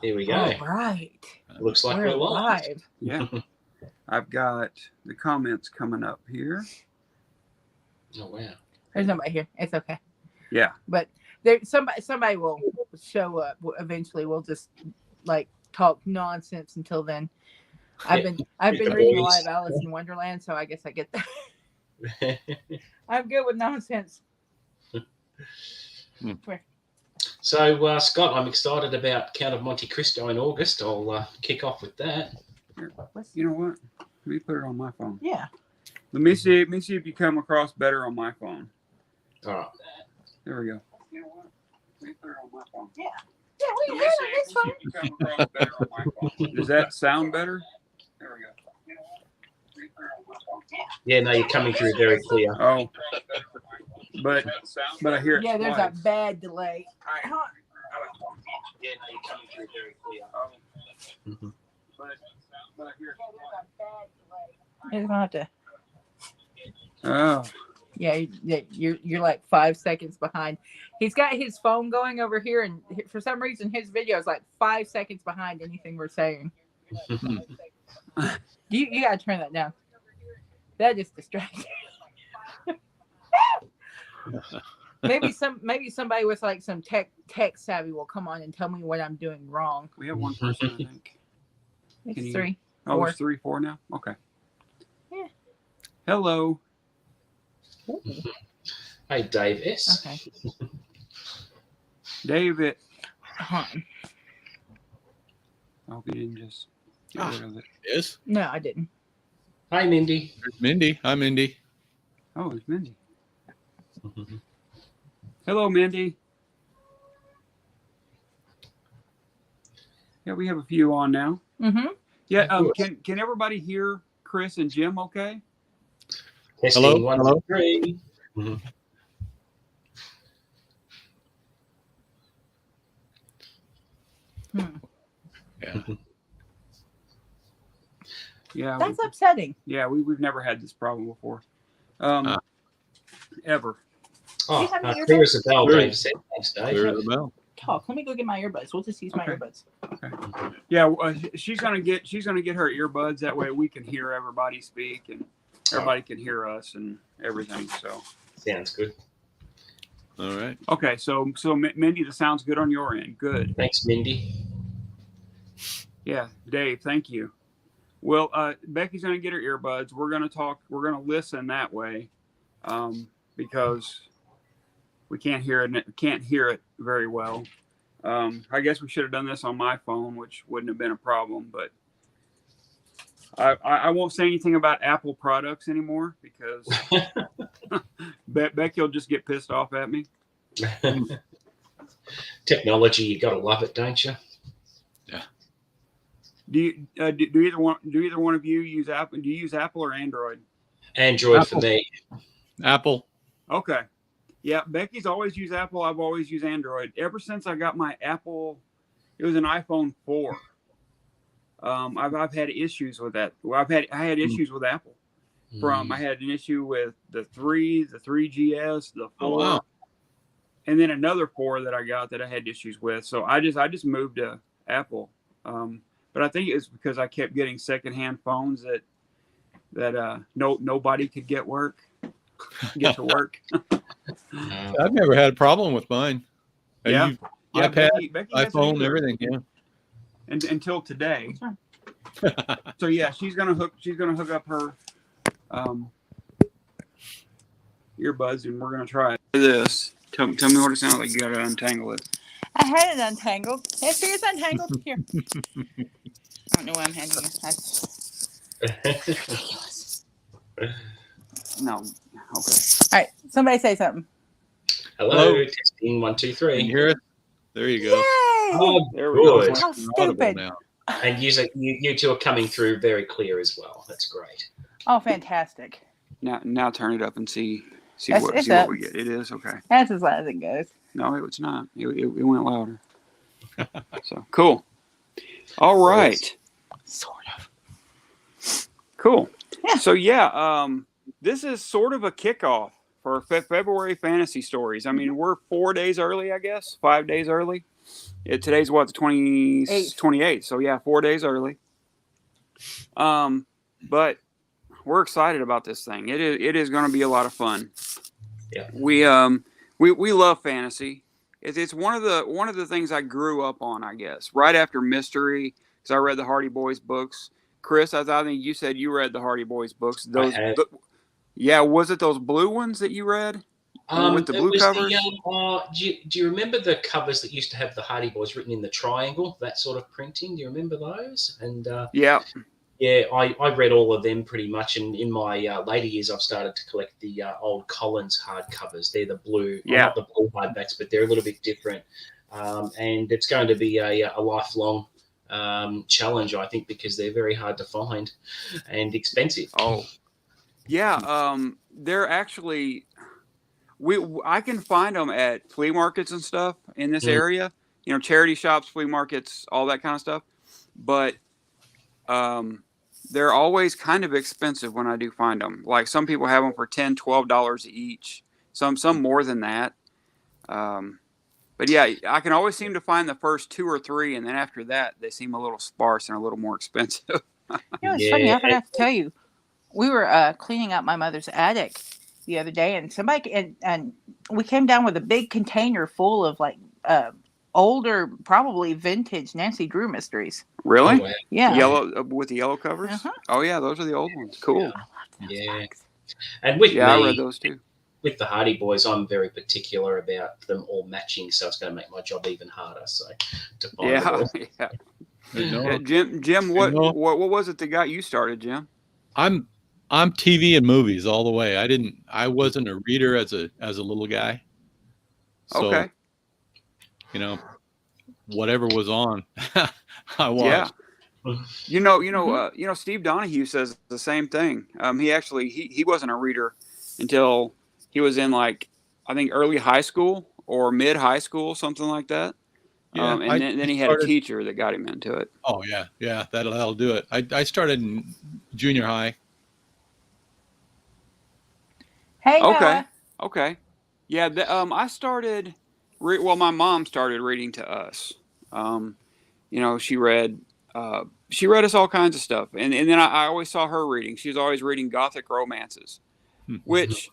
Here we go. All right. Looks like we're live. Yeah. I've got the comments coming up here. Oh, wow. There's nobody here. It's okay. Yeah. But there, somebody will show up. Eventually, we'll just like talk nonsense until then. I've been reading a lot of Alice in Wonderland, so I guess I get that. I'm good with nonsense. So, Scott, I'm excited about Count of Monte Cristo in August. I'll kick off with that. You know what? Let me put it on my phone. Yeah. Let me see if you come across better on my phone. All right. There we go. You know what? Let me put it on my phone. Yeah. Yeah, we can on this phone. You come across better on my phone. Does that sound better? There we go. You know what? Let me put it on my phone. Yeah, no, you're coming through very clear. Oh. But I hear it. Yeah, there's a bad delay. Yeah, no, you're coming through very clear. Mm-hmm. But I hear it. You're gonna have to. Oh. Yeah, you're like 5 seconds behind. He's got his phone going over here, and for some reason, his video is like 5 seconds behind anything we're saying. You gotta turn that down. That just distracts. Maybe somebody with like some tech savvy will come on and tell me what I'm doing wrong. We have one person, I think. It's 3. Oh, 4. it's 3, 4 now? Okay. Yeah. Hello. Hey, Dave S. Okay. David. I hope you didn't just get rid of it. Yes. No, I didn't. Hi, Mindy. There's Mindy. Hi, Mindy. Oh, it's Mindy. Hello, Mindy. Yeah, we have a few on now. Mm-hmm. Yeah. Can everybody hear Chris and Jim? Okay. Testing, hello. 1, Hello. 2, 3. Mm-hmm. Yeah. Yeah. That's upsetting. Yeah, we've never had this problem before. Ever. Oh, have your clear as a bell, Clear. Dave said. Thanks, Dave. Clear the bell. Talk. Let me go get my earbuds. We'll just use my Okay. earbuds. Okay. Yeah, she's gonna get her earbuds. That way we can hear everybody speak and everybody can hear us and everything. So Sounds good. All right. okay, so Mindy, that sounds good on your end. Good. Thanks, Mindy. Yeah, Dave, thank you. Well, Becky's gonna get her earbuds. We're gonna talk. We're gonna listen that way, because we can't hear it very well. I guess we should have done this on my phone, which wouldn't have been a problem. But I won't say anything about Apple products anymore because Becky will just get pissed off at me. Technology, you gotta love it, don't you? Yeah. Do either one of you use Apple? Do you use Apple or Android? Android Apple. for me. Apple. Okay. Yeah, Becky's always used Apple. I've always used Android. Ever since I got my Apple, it was an iPhone 4. I've had issues with that. Well, I had issues with Apple. I had an issue with the 3GS, the 4, Oh, wow. and then another 4 that I got that I had issues with. So I just moved to Apple. But I think it's because I kept getting secondhand phones that nobody could get to work. I've never had a problem with mine. Yeah. Yeah, iPad, Becky hasn't iPhone, either. everything. Yeah. Until today. So yeah, she's gonna hook up her earbuds, and we're gonna try this. Tell me what it sounds like. You gotta untangle it. I had it untangled. Yes, it's untangled. Here. I don't know why I'm handing it. That's ridiculous. No. Okay. All right. Somebody say something. Hello. Testing, 1, 2, Can 3. you hear it? There you go. Yay! Oh, There we go. good. How stupid. Now. And you two are coming through very clear as well. That's great. Oh, fantastic. Now turn it up and see It's what up. we get. It is okay. That's as loud as it goes. No, it's not. It went louder. So cool. All right. Sort of. Cool. Yeah. So this is sort of a kickoff for February Fantasy Stories. I mean, we're 4 days early, I guess, 5 days early. Today's what, the 8th. 28th. So yeah, 4 days early. But we're excited about this thing. It is going to be a lot of fun. Yeah. We love fantasy. It's one of the things I grew up on, I guess. Right after mystery, because I read the Hardy Boys books. Chris, I think you said you read the Hardy Boys books. Those, I have. yeah, was it those blue ones that you read with the blue covers? Do you remember the covers that used to have the Hardy Boys written in the triangle? That sort of printing. Do you remember those? And Yeah. Yeah, I read all of them pretty much, and in my later years, I've started to collect the old Collins hardcovers. They're the blue, Yeah. not the blue hardbacks, but they're a little bit different. And it's going to be a lifelong challenge, I think, because they're very hard to find and expensive. Oh, yeah. They're actually I can find them at flea markets and stuff in this area. You know, charity shops, flea markets, all that kind of stuff. But they're always kind of expensive when I do find them. Like some people have them for $10, $12 each. Some more than that. But yeah, I can always seem to find the first 2 or 3, and then after that, they seem a little sparse and a little more expensive. You know, it's funny. I forgot to tell you. We were cleaning out my mother's attic the other day, and somebody and we came down with a big container full of like older, probably vintage Nancy Drew mysteries. Really? Oh, wow. Yeah. Yellow with the yellow covers? Uh-huh. Oh yeah, those are the old ones. Cool. I love those Yeah. books. And with Yeah, me, I read those too. with the Hardy Boys, I'm very particular about them all matching, so it's going to make my job even harder. So to find it Yeah, all. yeah. You know, Jim, what was it that got you started, Jim? I'm TV and movies all the way. I wasn't a reader as a little guy. So, Okay. you know, whatever was on, I watched. Yeah. Steve Donahue says the same thing. He wasn't a reader until he was in like, I think early high school or mid high school, something like that. Yeah, Then he had a teacher that got him into it. Oh yeah, that'll do it. I started in junior high. Hey, Okay. Noah. Okay. Yeah. I started. My mom started reading to us. She read us all kinds of stuff, and then I always saw her reading. She was always reading Gothic romances, which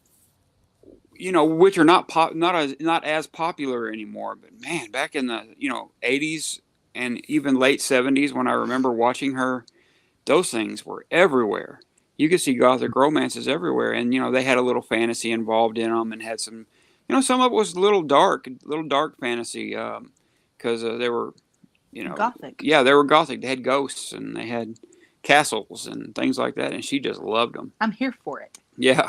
are not as popular anymore. But man, back in the 80s and even late 70s, when I remember watching her, those things were everywhere. You could see Gothic romances everywhere, and they had a little fantasy involved in them, and had some, some of it was a little dark fantasy, because they were, Gothic. Yeah, they were Gothic. They had ghosts and they had castles and things like that, and she just loved them. I'm here for it. Yeah.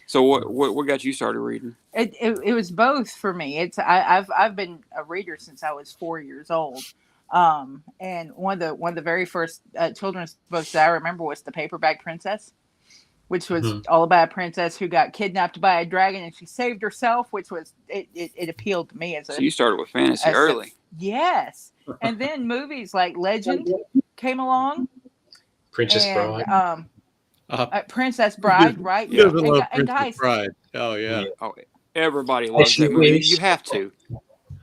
So what got you started reading? It was both for me. I've been a reader since I was 4 years old. And one of the very first children's books that I remember was The Paperback Princess, which was all about a princess who got kidnapped by a dragon and she saved herself, which was it appealed to me as a. So you started with fantasy early. Yes, and then movies like Legend came along. Princess Bride. Princess Bride, right? You love And Princess guys, Bride. Oh yeah. Oh, everybody loves that movie. You have to.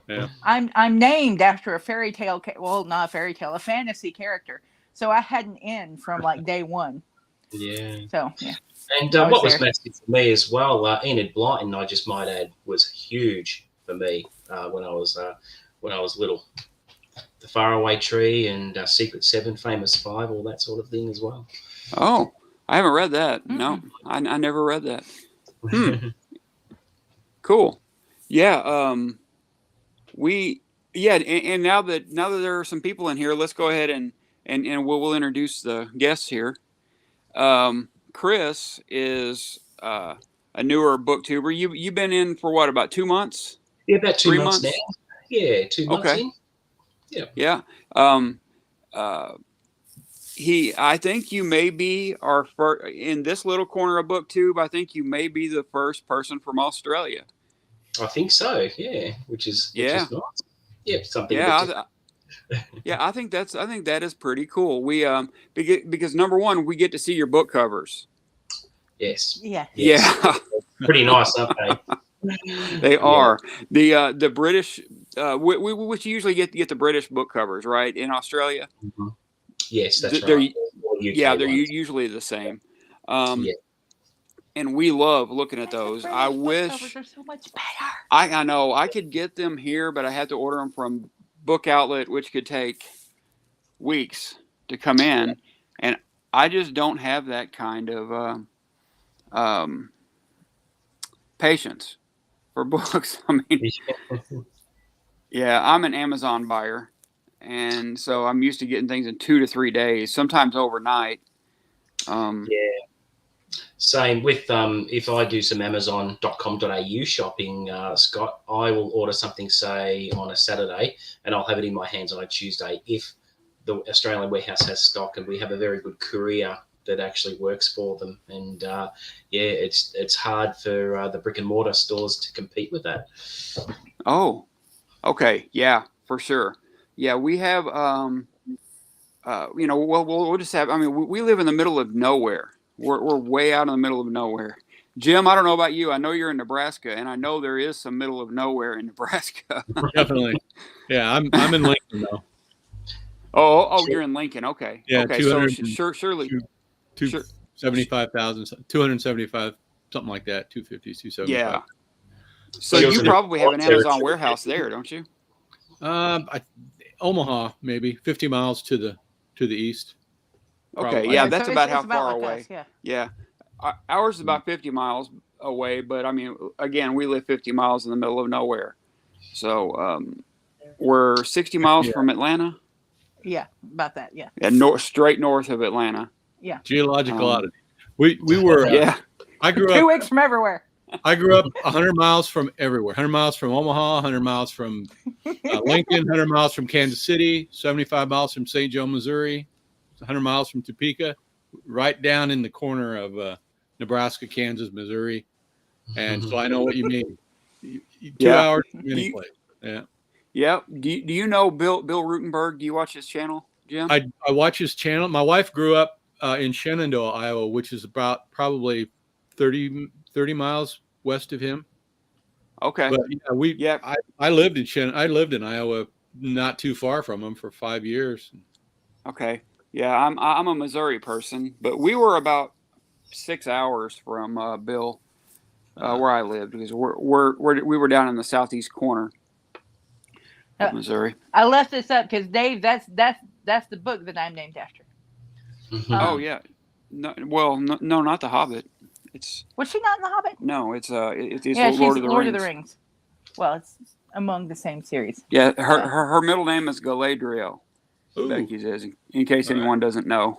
Yeah. I'm named after a fairy tale. Not a fairy tale, a fantasy character. So I had an N from like day one. Yeah. So yeah. And what was massive for me as well, Enid Blyton, I just might add, was huge for me when I was little. The Faraway Tree and Secret Seven, Famous Five, all that sort of thing as well. Oh, I haven't read that. No, I never read that. Cool. Yeah. And now that there are some people in here, let's go ahead and we'll introduce the guests here. Chris is a newer booktuber. You've been in for what, about 2 months? Yeah, about 2 3 months now. Yeah, 2 months in. Yeah. Yeah. I think you may be our first in this little corner of BookTube. I think you may be the first person from Australia. I think so. Yeah, which is nice. Yeah, something. Yeah. I think that is pretty cool. We because number one, we get to see your book covers. Yes. Yeah. Yes. Yeah. Pretty nice, aren't they? They are. The British we usually get the British book covers, right? In Australia. Mm-hmm. Yes, that's They're, right. UK yeah, they're ones. usually the same. Yeah. And we love looking at those. I wish they're so much better. I know I could get them here, but I had to order them from Book Outlet, which could take weeks to come in, and I just don't have that kind of patience for books. I mean, yeah, I'm an Amazon buyer, and so I'm used to getting things in 2 to 3 days, sometimes overnight. Yeah. Same with if I do some Amazon.com.au shopping, Scott, I will order something, say, on a Saturday, and I'll have it in my hands on a Tuesday if the Australian warehouse has stock, and we have a very good courier that actually works for them. And yeah, it's hard for the brick and mortar stores to compete with that. Oh, okay, yeah, for sure. Yeah, we have we'll just have. I mean, we live in the middle of nowhere. We're way out in the middle of nowhere. Jim, I don't know about you. I know you're in Nebraska, and I know there is some middle of nowhere in Nebraska. Definitely. Yeah, I'm in Lincoln though. Oh, you're in Lincoln. Okay. Yeah, Okay. So surely. 275,000, 275, something like that. 250, 275. Yeah. So you probably have an Amazon warehouse there, don't you? Omaha, maybe 50 miles to the east. Okay, Probably. yeah, So that's about how far like away. us, yeah. Yeah, ours is about 50 miles away, but I mean, again, we live 50 miles in the middle of nowhere. So we're 60 miles from Atlanta. Yeah, about that. Yeah. Yeah, straight north of Atlanta. Yeah. Geological oddity. We were. Yeah. I grew 2 up. weeks from everywhere. I grew up 100 miles from everywhere. 100 miles from Omaha, 100 miles from Lincoln, 100 miles from Kansas City, 75 miles from St. Joe, Missouri, 100 miles from Topeka, right down in the corner of Nebraska, Kansas, Missouri. And so I know what you mean. 2 hours from any place. Yeah. Yeah. Do you know Bill Rutenberg? Do you watch his channel, Jim? I watch his channel. My wife grew up in Shenandoah, Iowa, which is about probably 30 miles west of him. Okay. But I lived in Iowa, not too far from him, for 5 years. Okay. Yeah, I'm a Missouri person, but we were about 6 hours from Bill, where I lived, because we were down in the southeast corner of Missouri. I left this up because Dave, that's the book that I'm named after. Oh yeah, no, not the Hobbit. Was she not in the Hobbit? No, it's yeah, Lord she's of the Lord Rings. of the Rings. Well, it's among the same series. Yeah, her middle name is Galadriel. Becky says, in case anyone doesn't know.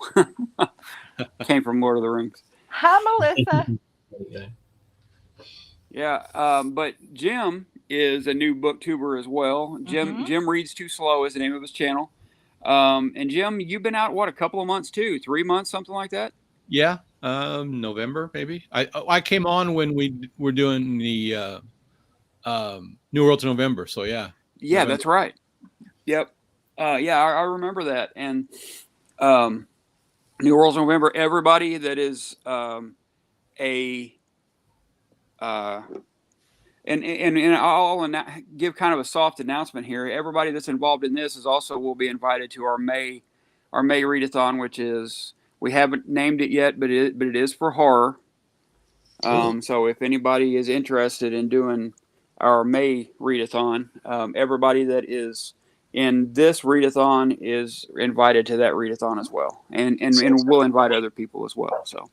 Came from Lord of the Rings. Hi, Melissa. Yeah, but Jim is a new booktuber as well. Jim Reads Too Slow is the name of his channel. And Jim, you've been out, what, a couple of months too? 3 months, something like that? Yeah, November maybe. I came on when we were doing the New World to November. So yeah. Yeah, November. That's right. Yep. Yeah, I remember that. And New World to November. Everybody that is and I'll give kind of a soft announcement here. Everybody that's involved in this will be invited to our May readathon, which is, we haven't named it yet, but it is for horror. So if anybody is interested in doing our May readathon, everybody that is in this readathon is invited to that readathon as well, and we'll invite other people as well. So,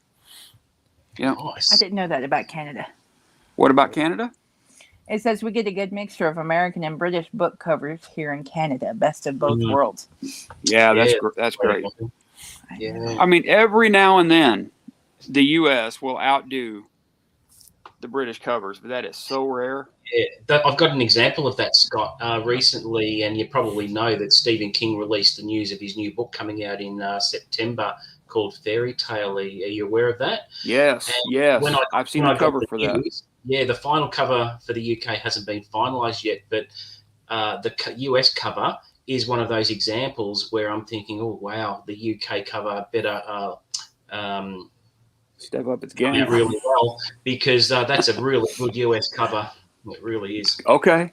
yeah. I didn't know that about Canada. What about Canada? It says we get a good mixture of American and British book covers here in Canada. Best of both worlds. Yeah, that's great. Yeah. I mean, every now and then, the U.S. will outdo the British covers, but that is so rare. Yeah, I've got an example of that, Scott. Recently, and you probably know that Stephen King released the news of his new book coming out in September called Fairy Tale. Are you aware of that? Yes, yes. I've seen the cover for that. Yeah, the final cover for the UK hasn't been finalised yet, but the US cover is one of those examples where I'm thinking, oh, wow, the UK cover better step up its game really well, because that's a really good US cover. It really is. Okay.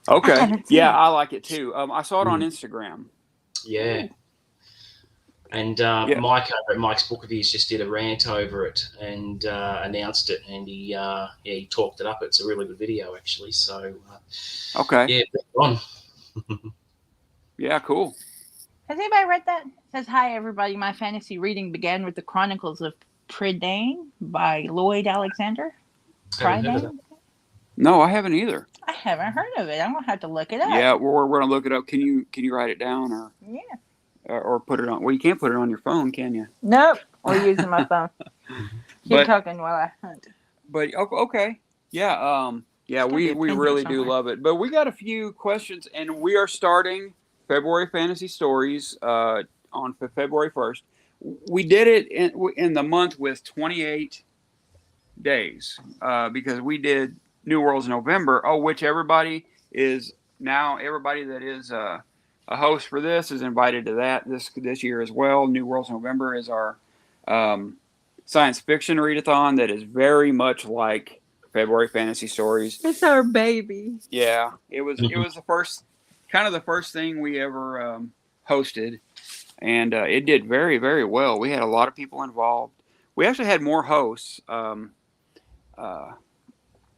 Okay. haven't seen Yeah, it. I like it too. I saw it on Mm. Instagram. Yeah. And Yeah. Mike over at Mike's Book Reviews just did a rant over it and announced it, and he talked it up. It's a really good video, actually. So, Okay. yeah, on. Yeah, cool. Has anybody read that? It says, "Hi everybody, my fantasy reading began with the Chronicles of Prydain by Lloyd Alexander." Haven't heard of Prydain? No, I haven't either. I haven't heard of it. I'm gonna have to look it up. Yeah, we're gonna look it up. Can you write it down Yeah. or put it on? Well, you can't put it on your phone, can you? Nope. We're using my phone. Keep But- talking while I hunt. But okay, yeah, yeah, Gotta we be a pen here really do somewhere. love it. But we got a few questions, and we are starting February Fantasy Stories on February 1st. We did it in the month with 28 days because we did New Worlds in November. Oh, which everybody that is a host for this is invited to that this year as well. New Worlds in November is our science fiction readathon that is very much like February Fantasy Stories. It's our baby. Yeah, it was the first thing we ever hosted, and it did very, very well. We had a lot of people involved. We actually had more hosts,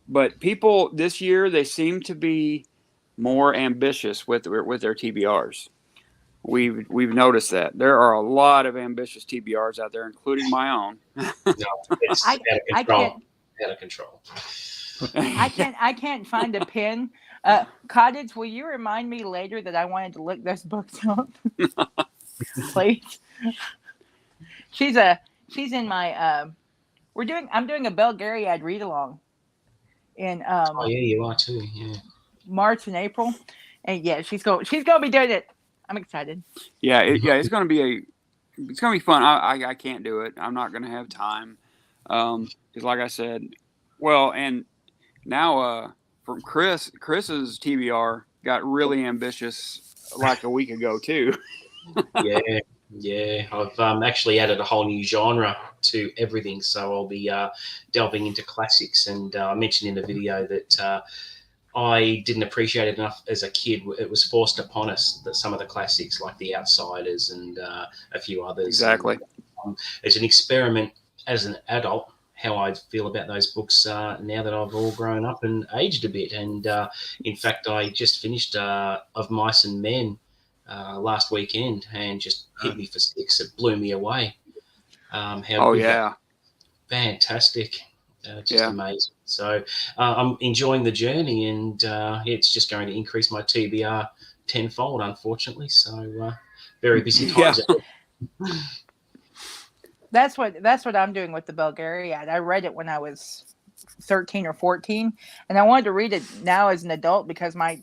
but people this year, they seem to be more ambitious with their TBRs. We've noticed that there are a lot of ambitious TBRs out there, including my own. No, it's I can't. out of control. I can't find a pen. Cottage, will you remind me later that I wanted to look those books up? Please. She's in my I'm doing a Belgariad read along in Oh yeah, you are too. Yeah. March and April. And yeah, she's gonna be doing it. I'm excited. Yeah, it's gonna be fun. I can't do it. I'm not gonna have time. Because like I said, well, and now from Chris's TBR got really ambitious like a week ago too. Yeah. I've actually added a whole new genre to everything, so I'll be delving into classics. And I mentioned in the video that I didn't appreciate it enough as a kid. It was forced upon us that some of the classics, like The Outsiders and a few others. Exactly. And, it's an experiment as an adult how I feel about those books now that I've all grown up and aged a bit. And in fact, I just finished Of Mice and Men last weekend and just hit me for 6. It blew me away. Fantastic. Just amazing. So I'm enjoying the journey, and it's just going to increase my TBR tenfold, unfortunately. So very busy times. Yeah. That's what I'm doing with the Belgariad. I read it when I was 13 or 14, and I wanted to read it now as an adult because my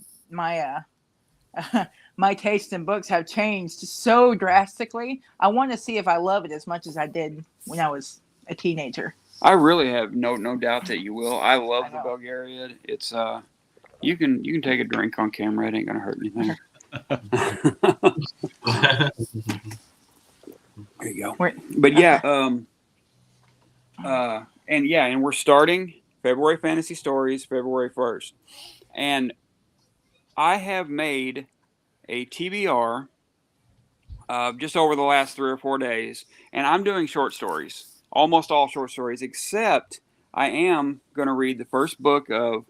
taste in books have changed so drastically. I want to see if I love it as much as I did when I was a teenager. I really have no doubt that you will. I love the Belgariad. It's you can take a drink on camera. It ain't gonna hurt anything. There you go. But yeah, and we're starting February Fantasy Stories February 1st, and I have made a TBR just over the last 3 or 4 days, and I'm doing short stories. Almost all short stories, except I am going to read the first book of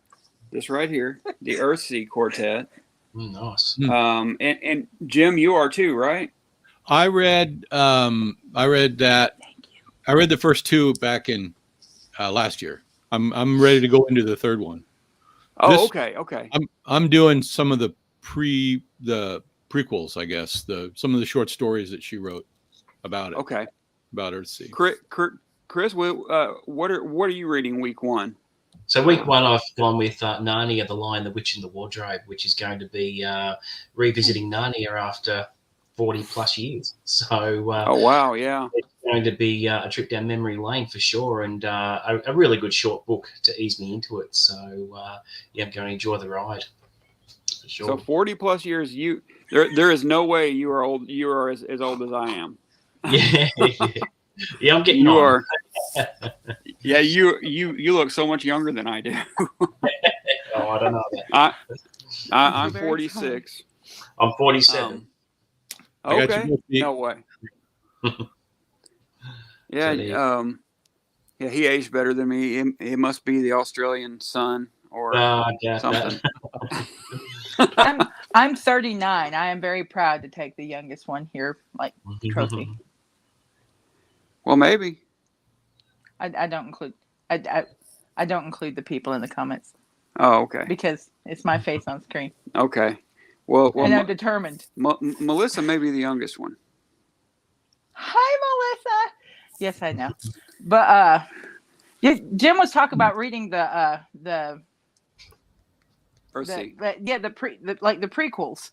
this right here, the Earth Sea Quartet. Nice. And Jim, you are too, right? I read that. I read the first 2 back in last year. I'm ready to go into the third one. Oh, okay. I'm doing some of the prequels, I guess. Some of the short stories that she wrote about it. Okay. About Earth Sea. Chris, what are you reading week 1? So week 1, I've gone with Narnia, The Lion, the Witch, and the Wardrobe, which is going to be revisiting Narnia after 40 plus years. So oh wow, yeah, it's going to be a trip down memory lane for sure, and a really good short book to ease me into it. So I'm going to enjoy the ride for sure. So 40 plus years, there is no way you are old. You are as old as I am. Yeah, I'm getting you on. Yeah, you look so much younger than I do. Oh, I don't know that. I'm Very 46. I'm 47. I got you Okay. both beat. No way. Yeah. So there- Yeah. He aged better than me. It must be the Australian sun or I doubt something. I'm 39. I am very proud to take the youngest one here, like trophy. that. Well, maybe. I don't include I don't include the people in the comments Oh, okay. because it's my face on screen, Okay. Well, and I'm determined. Melissa may be the youngest one. Hi, Melissa. Yes, I know, but yeah, Jim was talking about reading the Earth Sea. the prequels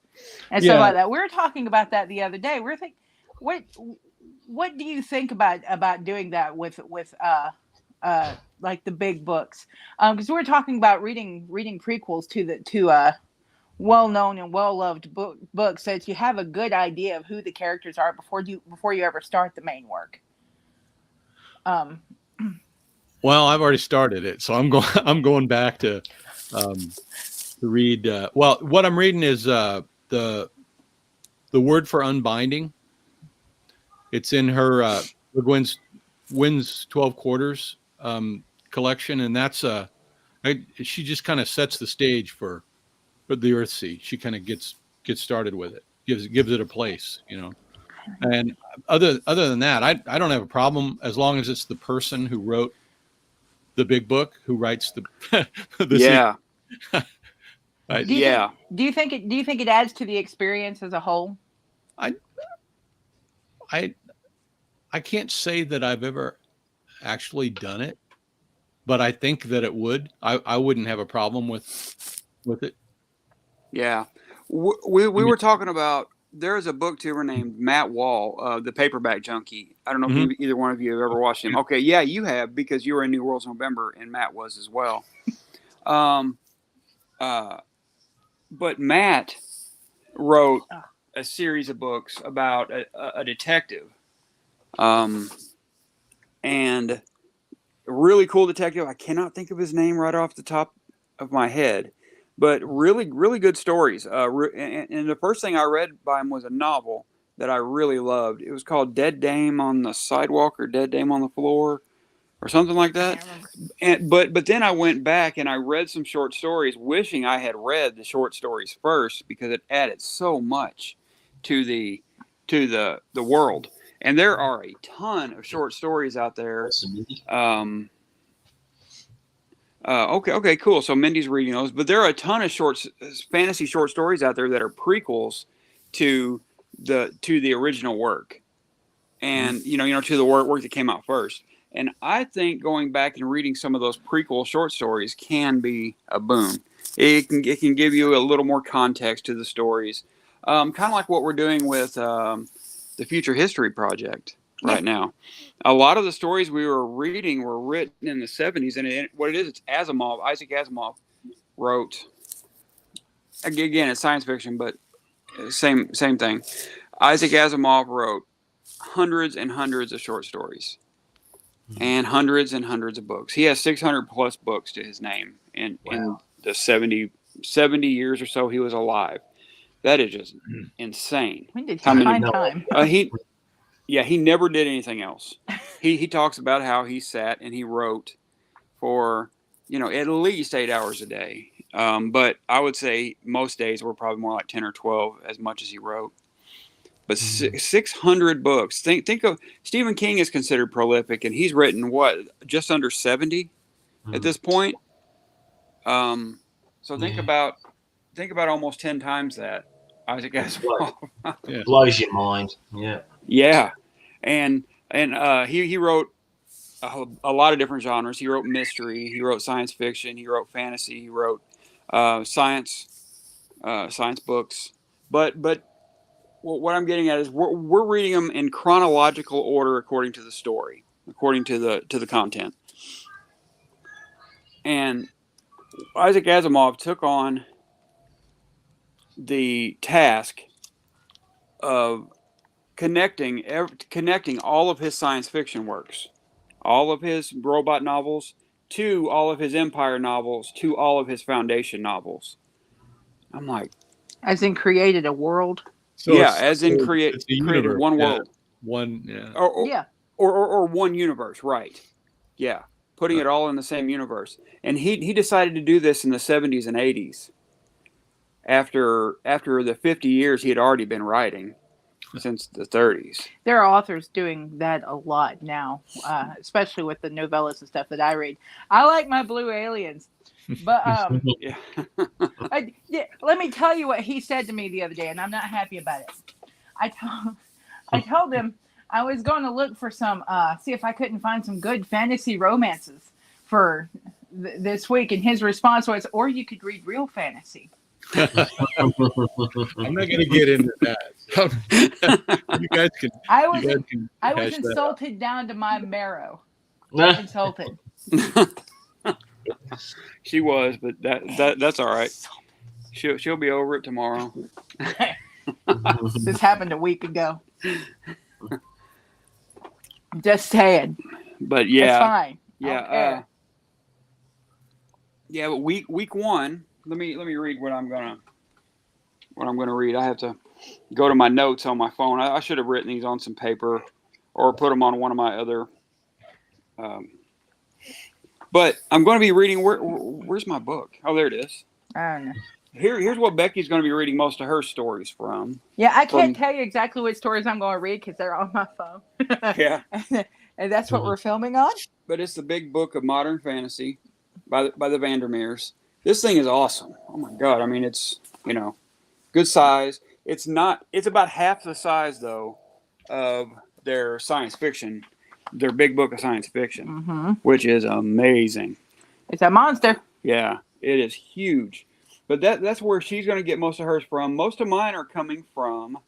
and Yeah. stuff like that. We were talking about that the other day. We were thinking, what do you think about doing that with like the big books? Because we were talking about reading prequels to well-known and well-loved books, so that you have a good idea of who the characters are before you ever start the main work. Well, I've already started it, so I'm going back to read. Well, what I'm reading is the word for unbinding. It's in her Wynn's 12 Quarters collection, and that's she just kind of sets the stage for the Earth Sea. She kind of gets started with it, gives it a place, you know. And other than that, I don't have a problem as long as it's the person who wrote the big book who writes the Yeah. Right? Do you think it adds to the experience as a whole? I can't say that I've ever actually done it, but I think that it would. I wouldn't have a problem with it. Yeah. We were talking about, there's a booktuber named Matt Wall, the Paperback Junkie. I don't know if either one of you have ever watched him. Okay, yeah, you have, because you were in New Worlds November, and Matt was as well. But Matt wrote a series of books about a detective, and a really cool detective. I cannot think of his name right off the top of my head, but really, really good stories. And the first thing I read by him was a novel that I really loved. It was called Dead Dame on the Sidewalk or Dead Dame on the Floor or something like that. But then I went back and I read some short stories, wishing I had read the short stories first, because it added so much to the world. And there are a ton of short stories out there. Okay, cool. So Mindy's reading those, but there are a ton of fantasy short stories out there that are prequels to the original work, and to the work that came out first. And I think going back and reading some of those prequel short stories can be a boon. It can give you a little more context to the stories, kind of like what we're doing with the Future History Project right now. A lot of the stories we were reading were written in the 70s, and it's Asimov. Isaac Asimov wrote. Again, it's science fiction, but same thing. Isaac Asimov wrote hundreds and hundreds of short stories, and hundreds of books. He has 600 plus books to his name in the 70 years or so he was alive. That is just insane. When did he find time? He never did anything else. He talks about how he sat and he wrote for at least 8 hours a day. But I would say most days were probably more like 10 or 12 as much as he wrote. But 600 books. Think of Stephen King is considered prolific, and he's written just under 70 at this point. So think about almost 10 times that. Isaac Asimov. Blows your mind. Yeah. Yeah, and he wrote a lot of different genres. He wrote mystery. He wrote science fiction. He wrote fantasy. He wrote science books. But what I'm getting at is we're reading them in chronological order according to the story, according to the content. And Isaac Asimov took on the task of connecting all of his science fiction works, all of his robot novels, to all of his Empire novels, to all of his Foundation novels. I'm like, As in created a world. So yeah, it's- as in so created it's a universe, one yeah. world. One, yeah. Yeah. Or one universe, right? Yeah, putting it all in the same universe. And he decided to do this in the 70s and 80s. After the 50 years he had already been writing since the 30s. There are authors doing that a lot now, especially with the novellas and stuff that I read. I like my blue aliens, but Yeah. let me tell you what he said to me the other day, and I'm not happy about it. I told him I was going to look for some, see if I couldn't find some good fantasy romances for this week, and his response was, "Or you could read real fantasy." I'm not going to get into that. You guys can. I was you guys can I was hash that out. insulted down to my marrow. Insulted. She was, but that's all right. She'll be over it tomorrow. This happened a week ago. Just saying. But yeah, It's fine. I don't yeah, care. yeah. But week one. Let me read what I'm gonna read. I have to go to my notes on my phone. I should have written these on some paper, or put them on one of my other. But I'm going to be reading. Where's my book? Oh, there it is. I don't know. Here's what Becky's going to be reading most of her stories from. Yeah, I can't tell you exactly what stories I'm going to read because they're on my phone. Yeah. And that's what we're filming on? But it's the Big Book of Modern Fantasy by the Vandermeers. This thing is awesome. Oh my God. I mean, it's, good size. It's about half the size though of their science fiction, their Big Book of Science Fiction, which is amazing. It's a monster. Yeah, it is huge. But that's where she's going to get most of hers from. Most of mine are coming from,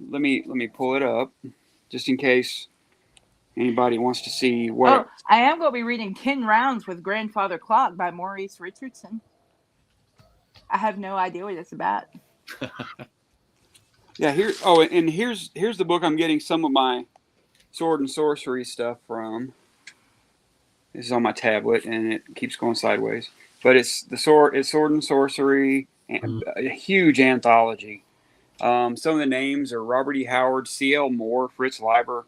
let me pull it up just in case anybody wants to see what. Oh, I am going to be reading 10 Rounds with Grandfather Clock by Maurice Richardson. I have no idea what it's about. Yeah, here's the book I'm getting some of my sword and sorcery stuff from. This is on my tablet and it keeps going sideways. But it's sword and sorcery, a huge anthology. Some of the names are Robert E. Howard, C.L. Moore, Fritz Leiber,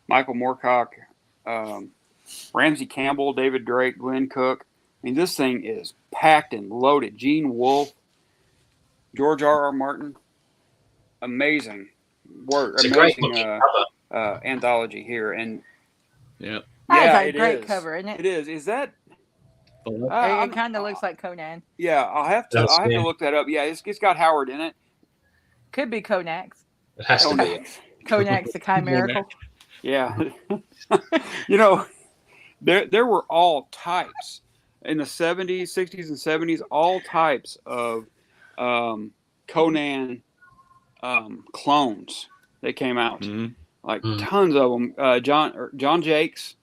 Michael Moorcock, Ramsey Campbell, David Drake, Glenn Cook. I mean, this thing is packed and loaded. Gene Wolfe, George R.R. Martin. Amazing work. It's a amazing great anthology here. And Yeah. That's a it great is. cover, isn't it? It is. Is that? It kind of looks like Conan. Yeah, I'll have to look that up. Yeah, it's got Howard in it. Could be Konax. It has to be. Konax the Chimerical. Yeah. There were all types in the 70s, 60s, and 70s, all types of Conan clones that came out. Like tons of them. John Jakes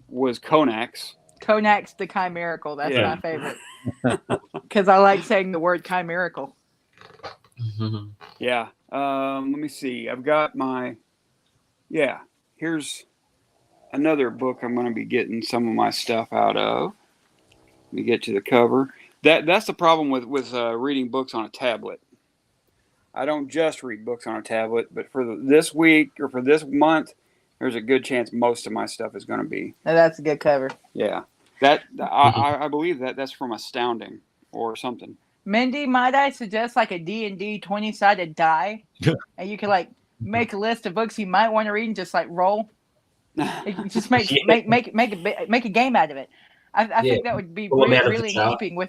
was Konax. Konax the Chimerical. That's Yeah. my favorite. Because I like saying the word chimerical. Yeah. Let me see. I've got my. Yeah. Here's another book I'm going to be getting some of my stuff out of. Let me get to the cover. That's the problem with reading books on a tablet. I don't just read books on a tablet, but for this week or for this month, there's a good chance most of my stuff is going to be. Now that's a good cover. Yeah. I believe that's from Astounding or something. Mindy, might I suggest like a D&D 20-sided die? And you can like make a list of books you might want to read and just like roll. Just make a game out of it. I think that would be really in keeping with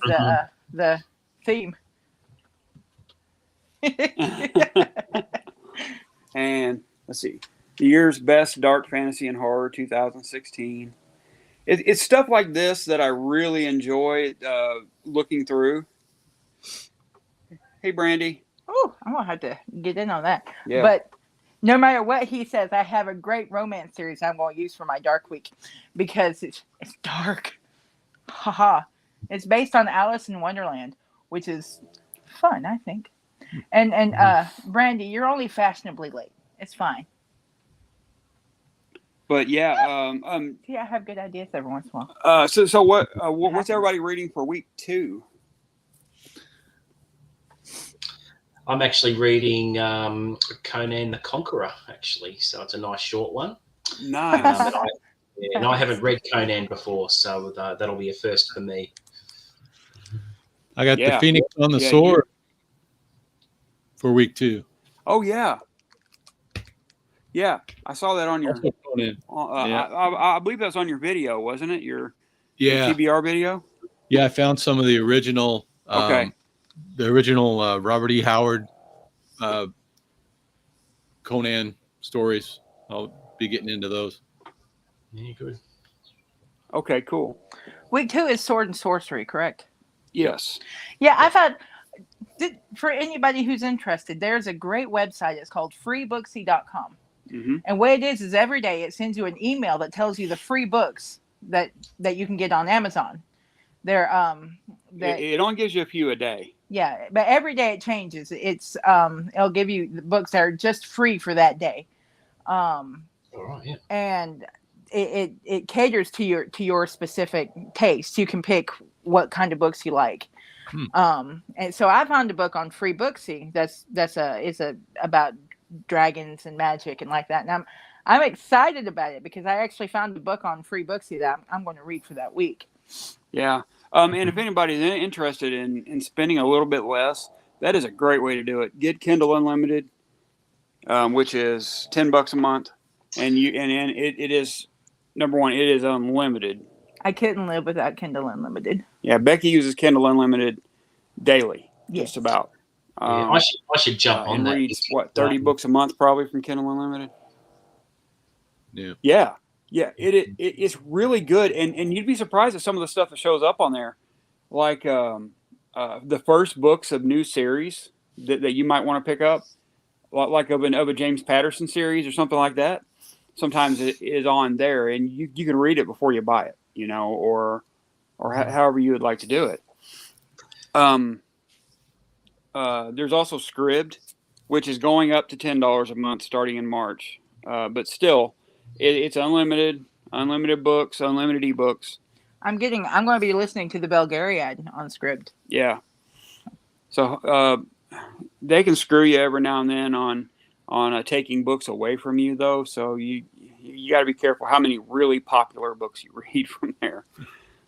the theme. And let's see. The year's best dark fantasy and horror 2016. It's stuff like this that I really enjoy looking through. Hey, Brandy. Oh, I'm going to have to get in on that. Yeah. But no matter what he says, I have a great romance series I'm going to use for my Dark Week because it's dark. Haha. It's based on Alice in Wonderland, which is fun, I think. And Brandy, you're only fashionably late. It's fine. But yeah, See, I have good ideas every once in a while. so what's everybody reading for week 2? I'm actually reading Conan the Conqueror, actually. So it's a nice short one. Nice. And I haven't read Conan before, so that'll be a first for me. I got the Yeah. Phoenix on the Yeah, Sword for week 2. Oh yeah. Yeah, I saw that on your. Also Conan. Yeah. I believe that was on your video, wasn't it? Your Yeah. TBR video. Yeah, I found some of the original. Okay. The original Robert E. Howard Conan stories. I'll be getting into those. Yeah, good. Okay, cool. Week 2 is Sword and Sorcery, correct? Yes. Yeah, I've had. For anybody who's interested, there's a great website. It's called freebooksy.com. Mm-hmm. And what it is every day it sends you an email that tells you the free books that you can get on Amazon. They're It only gives you a few a day. Yeah, but every day it changes. It's it'll give you the books that are just free for that day. All right, yeah. And it caters to your specific taste. You can pick what kind of books you like. And so I found a book on Free Booksy that's about dragons and magic and like that. And I'm excited about it because I actually found a book on Free Booksy that I'm going to read for that week. Yeah. And if anybody's interested in spending a little bit less, that is a great way to do it. Get Kindle Unlimited, which is $10 a month, and it is, number one, it is unlimited. I couldn't live without Kindle Unlimited. Yeah, Becky uses Kindle Unlimited daily, Yes. just about. I should jump on and that. reads 30 books a month probably from Kindle Unlimited. Yeah. It's really good, and you'd be surprised at some of the stuff that shows up on there, like the first books of new series that you might want to pick up, like of a James Patterson series or something like that. Sometimes it is on there, and you can read it before you buy it, or however you would like to do it. There's also Scribd, which is going up to $10 a month starting in March, but still, it's unlimited books, unlimited ebooks. I'm going to be listening to the Belgariad on Scribd. Yeah. So they can screw you every now and then on taking books away from you, though. So you got to be careful how many really popular books you read from there.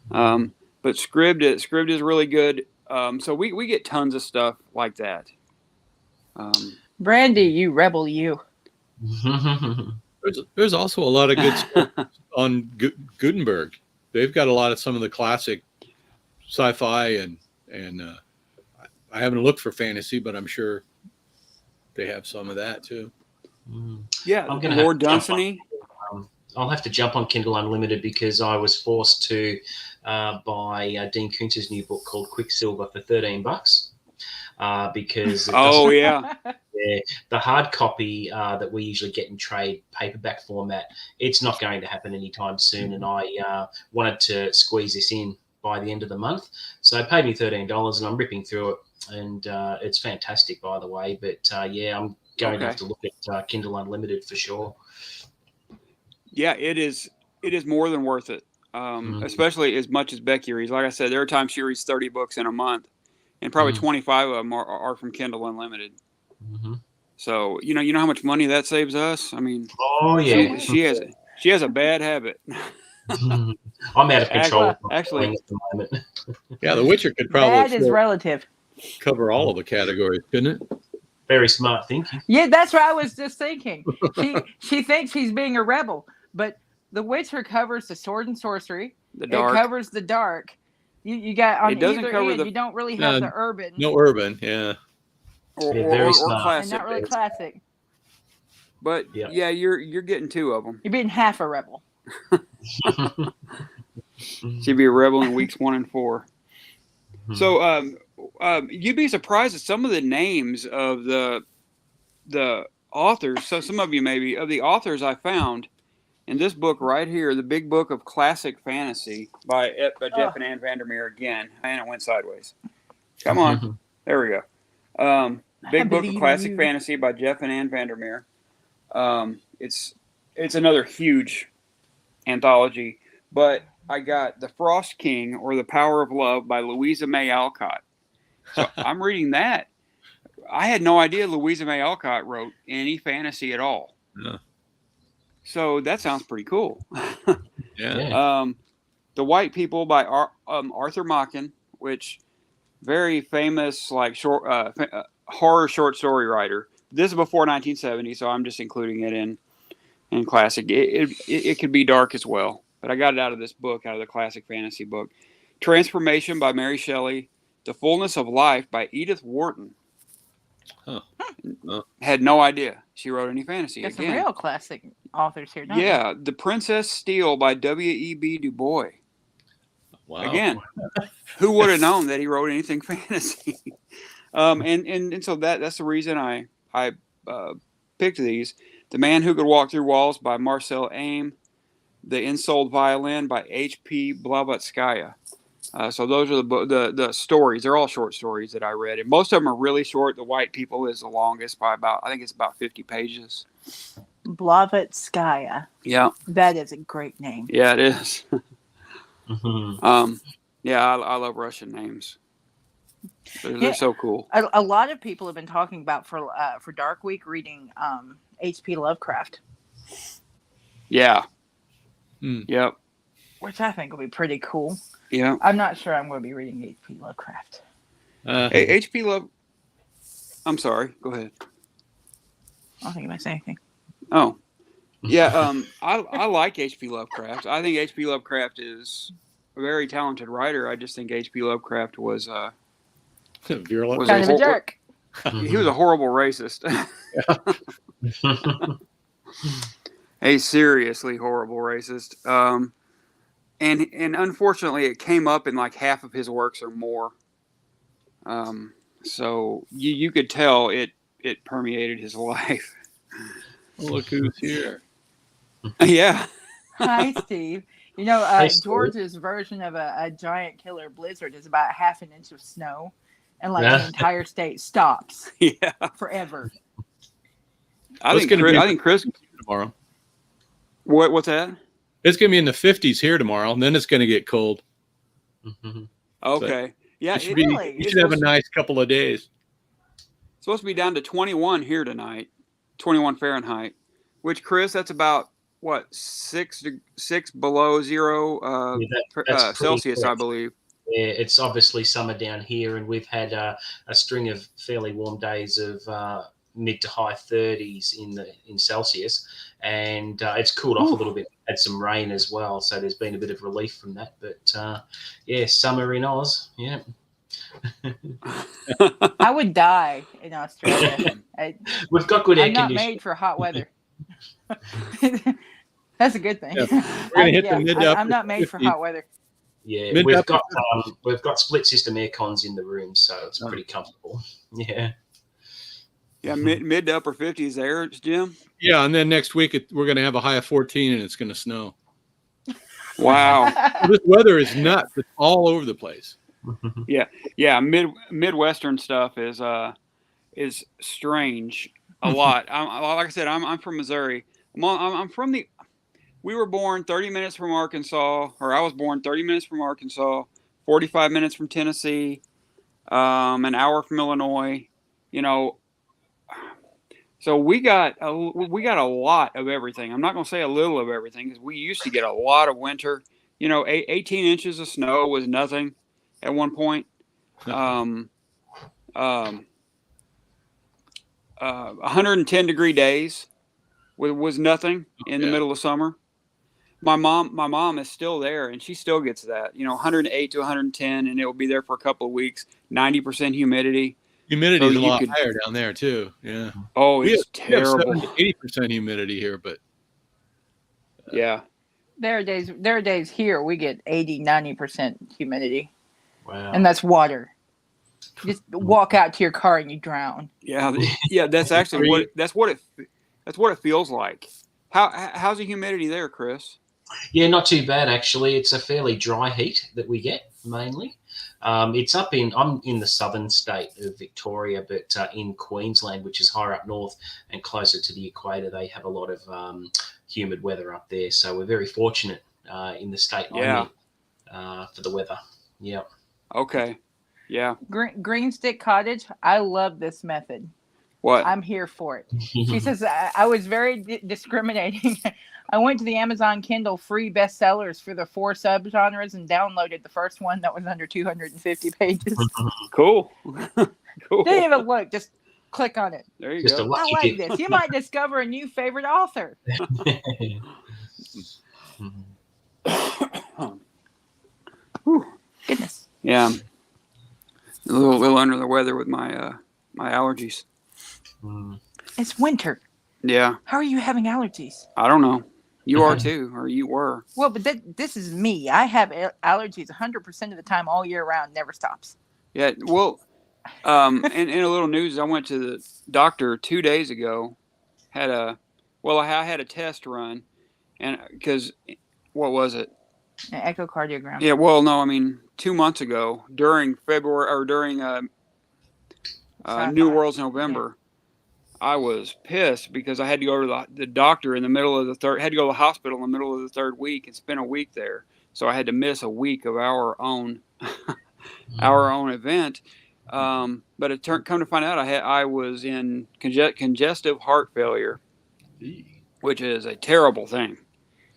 But Scribd is really good. So we get tons of stuff like that. Brandy, you rebel, you. There's also a lot of good stuff on Gutenberg. They've got a lot of some of the classic sci-fi and I haven't looked for fantasy, but I'm sure they have some of that too. Yeah, I'm gonna Lord Dunsany. I'll have to jump on Kindle Unlimited because I was forced to buy Dean Koontz's new book called Quicksilver for $13. Because the hard copy that we usually get in trade paperback format, it's not going to happen anytime soon, and I wanted to squeeze this in by the end of the month, so it paid me $13, and I'm ripping through it, and it's fantastic, by the way. But I'm going to have to look at Kindle Unlimited for sure. Yeah, it is more than worth it, especially as much as Becky reads. Like I said, there are times she reads 30 books in a month, and probably 25 of them are from Kindle Unlimited. Mm-hmm. So you know how much money that saves us. I mean, she has a bad habit. I'm out of control. Actually, at the moment. Yeah, The Witcher could probably bad is relative. Cover all of the categories, couldn't it? Very smart thinking. Yeah, that's what I was just thinking. She thinks she's being a rebel, but The Witcher covers the sword and sorcery. The dark. It covers the dark. You got on either end. You don't really have the urban. No urban, yeah. Or classic. And not really classic. But yeah, you're getting two of them. You're being half a rebel. She'd be a rebel in weeks 1 and 4. Mm-hmm. So you'd be surprised at some of the names of the authors. So some of you maybe of the authors I found in this book right here, the Big Book of Classic Fantasy by Jeff and Ann Vandermeer again. And it went sideways. Come on. There we go. Big Book of Classic Fantasy by Jeff and Ann Vandermeer. It's another huge anthology. But I got The Frost King or The Power of Love by Louisa May Alcott. So I'm reading that. I had no idea Louisa May Alcott wrote any fantasy at all. Yeah. So that sounds pretty cool. Yeah. The White People by Arthur Machen, which very famous like horror short story writer. This is before 1970, so I'm just including it in classic. It could be dark as well, but I got it out of this book, out of the classic fantasy book. Transformation by Mary Shelley. The Fullness of Life by Edith Wharton. Huh. Had no idea she wrote any fantasy. Got some Again, real classic authors here, don't yeah, The Princess Steel by W.E.B. Du Bois. Wow. Again, who would have known that he wrote anything fantasy? And so that's the reason I picked these. The Man Who Could Walk Through Walls by Marcel Aim. The Ensouled Violin by H.P. Blavatskaya. So those are the stories. They're all short stories that I read, and most of them are really short. The White People is the longest by I think it's about 50 pages. Blavatskaya. Yeah, that is a great name. Yeah, it is. Mm-hmm. Yeah, I love Russian names. They're so cool. A lot of people have been talking about for Dark Week reading H.P. Lovecraft. Yeah. Mm. Yep. Which I think will be pretty cool. Yeah. I'm not sure I'm going to be reading H.P. Lovecraft. H.P. I'm sorry. Go ahead. I don't think I say anything. Oh. Yeah. I like H.P. Lovecraft. I think H.P. Lovecraft is a very talented writer. I just think H.P. Lovecraft was virulent. Kind of a jerk. He was a horrible racist. A seriously horrible racist. And unfortunately, it came up in like half of his works or more. So you could tell it permeated his life. Look who's here. Yeah. Hi, Steve. You know, Hi, Steve. George's version of a giant killer blizzard is about half an inch of snow, and like the entire state stops. Yeah. Forever. I think Chris tomorrow. What's that? It's going to be in the 50s here tomorrow, and then it's going to get cold. Mm-hmm. Okay. So yeah. you should have a nice couple of days. It's supposed to be down to 21 here tonight, 21 Fahrenheit, which, Chris, that's about, what, 6 below zero that's Celsius, correct. I believe. Yeah, it's obviously summer down here, and we've had a string of fairly warm days of mid to high 30s in Celsius, and it's cooled off a little bit. Had some rain as well, so there's been a bit of relief from that. But yeah, summer in Oz. Yeah. I would die in Australia. We've got good air I'm not conditioning. made for hot weather. That's a good thing. Yeah. We're gonna hit the mid I'm not made for hot weather. Yeah, we've got split system air cons in the room, so it's pretty comfortable. Yeah. Yeah, mid to upper 50s there, Jim. Yeah, and then next week we're going to have a high of 14, and it's going to snow. Wow. This weather is nuts. It's all over the place. Yeah. Midwestern stuff is strange a lot. Like I said, I'm from Missouri. I'm from the. We were born 30 minutes from Arkansas, or I was born 30 minutes from Arkansas, 45 minutes from Tennessee, an hour from Illinois. You know. So we got a lot of everything. I'm not going to say a little of everything, because we used to get a lot of winter. You know, 18 inches of snow was nothing at one point. 110-degree days was nothing in the middle of summer. My mom is still there, and she still gets that. You know, 108 to 110, and it will be there for a couple of weeks. 90% humidity. Humidity is a lot higher down there too. Yeah. Oh, it's terrible. We have 80% humidity here, but yeah. There are days here we get 80-90% humidity. Wow. And that's water. You just walk out to your car and you drown. Yeah, that's actually what it feels like. How's the humidity there, Chris? Yeah, not too bad actually. It's a fairly dry heat that we get mainly. I'm in the southern state of Victoria, but in Queensland, which is higher up north and closer to the equator, they have a lot of humid weather up there. So we're very fortunate in the state I'm in for the weather. Yeah. Okay. Yeah. Green Stick Cottage. I love this method. What? I'm here for it. She says, I was very discriminating. I went to the Amazon Kindle free bestsellers for the 4 subgenres and downloaded the first one that was under 250 pages. Cool. Cool. Didn't even look. Just click on it. There you Just go. a I lucky like dip. this. You might discover a new favorite author. Goodness. Yeah. A little under the weather with my my allergies. It's winter. Yeah. How are you having allergies? I don't know. You are too, or you were. Well, but this is me. I have allergies 100% of the time, all year round. Never stops. Yeah. Well, in a little news, I went to the doctor 2 days ago. I had a test run, and because what was it? An echocardiogram. Yeah. Well, no, I mean 2 months ago during February or during New World's November. I was pissed because I had to go to the doctor in the middle of had to go to the hospital in the middle of the 3rd week and spend a week there. So I had to miss a week of our own event. But it come to find out I was in congestive heart failure, which is a terrible thing.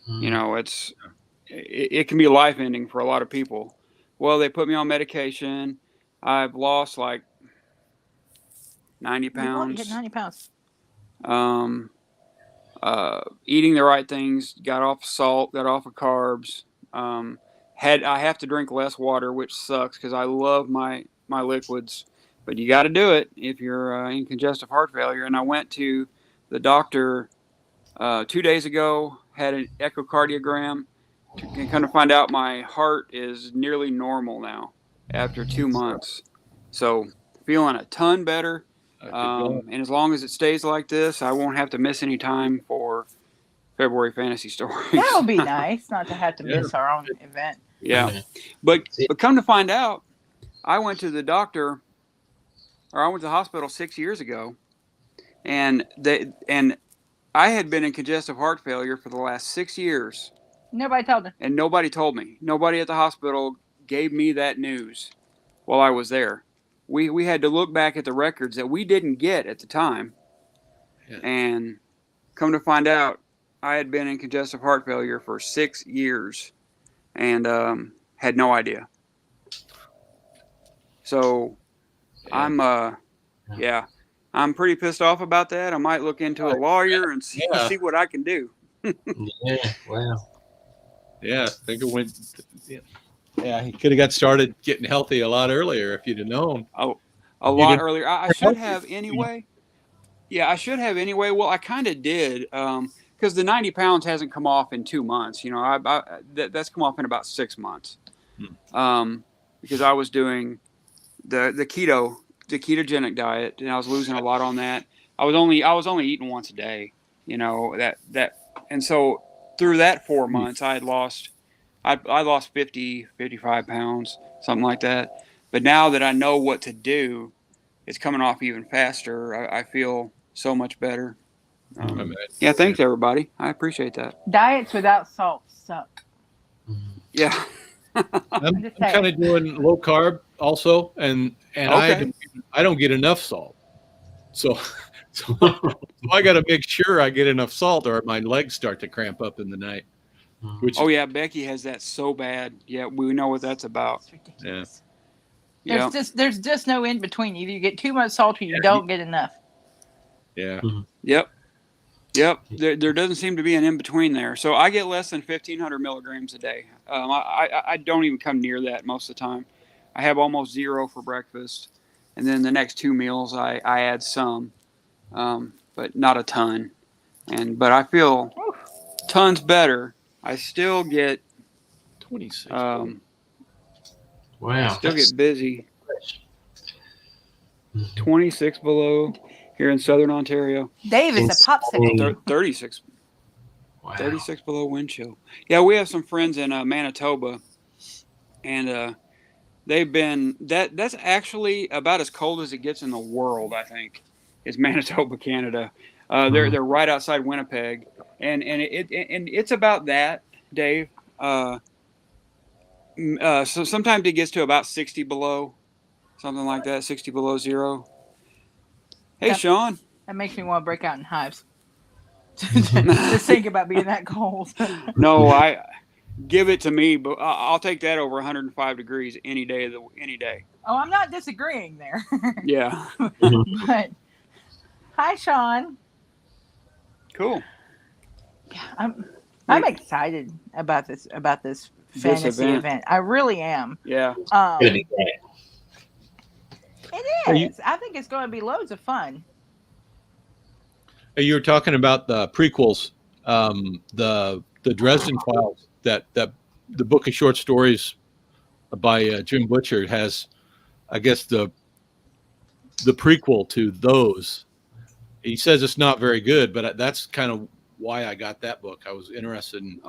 You know, it can be life ending for a lot of people. Well, they put me on medication. I've lost like 90 pounds. You hit 90 pounds. Eating the right things, got off salt, got off of carbs. I have to drink less water, which sucks because I love my liquids, but you got to do it if you're in congestive heart failure. And I went to the doctor 2 days ago, had an echocardiogram, and kind of find out my heart is nearly normal now after 2 months. So feeling a ton better. And as long as it stays like this, I won't have to miss any time for February Fantasy Stories. That would be nice, not to have to miss our own event. Yeah. But come to find out, I went to the doctor, or I went to the hospital 6 years ago, and I had been in congestive heart failure for the last 6 years. Nobody told me. And nobody told me. Nobody at the hospital gave me that news while I was there. We had to look back at the records that we didn't get at the time. Yeah. And come to find out, I had been in congestive heart failure for 6 years and had no idea. So I'm pretty pissed off about that. I might look into a lawyer and see what I can do. Yeah, wow. Yeah, I think it went. Yeah, he could have got started getting healthy a lot earlier if you'd have known. Oh, a lot earlier. I should have anyway. Yeah, I should have anyway. Well, I kind of did because the 90 pounds hasn't come off in 2 months. You know, that's come off in about 6 months. Because I was doing the ketogenic diet, and I was losing a lot on that. I was only eating once a day. You know and so through that 4 months, I lost 50, 55 pounds, something like that. But now that I know what to do, it's coming off even faster. I feel so much better. Yeah, thanks everybody. I appreciate that. Diets without salt suck. Yeah. I'm kind of doing low carb also, and okay. I don't get enough salt. So I got to make sure I get enough salt, or my legs start to cramp up in the night. Becky has that so bad. Yeah, we know what that's about. It's ridiculous. There's just no in between. Either you get too much salt or you don't get enough. Yeah. Yep. There doesn't seem to be an in between there. So I get less than 1,500 milligrams a day. I don't even come near that most of the time. I have almost 0 for breakfast, and then the next 2 meals I add some, but not a ton. But I feel tons better. I still get 26. Wow. I still get busy. 26 below here in Southern Ontario. Dave is a popsicle. 36. Wow. 36 below wind chill. Yeah, we have some friends in Manitoba, and they've been that's actually about as cold as it gets in the world. I think is Manitoba, Canada. They're right outside Winnipeg, and it's about that, Dave. So sometimes it gets to about 60 below, something like that. 60 below zero. Hey, Yep. Sean. That makes me want to break out in hives. Just think about being that cold. No, I give it to me, but I'll take that over 105 degrees any day. Any day. Oh, I'm not disagreeing there. Yeah. But hi, Sean. Cool. Yeah, I'm excited about this fantasy event. I really am. Yeah. It's gonna be great. It is. I think it's going to be loads of fun. You were talking about the prequels, the Dresden Files. That the book of short stories by Jim Butcher has, I guess, the prequel to those. He says it's not very good, but that's kind of why I got that book. I was interested in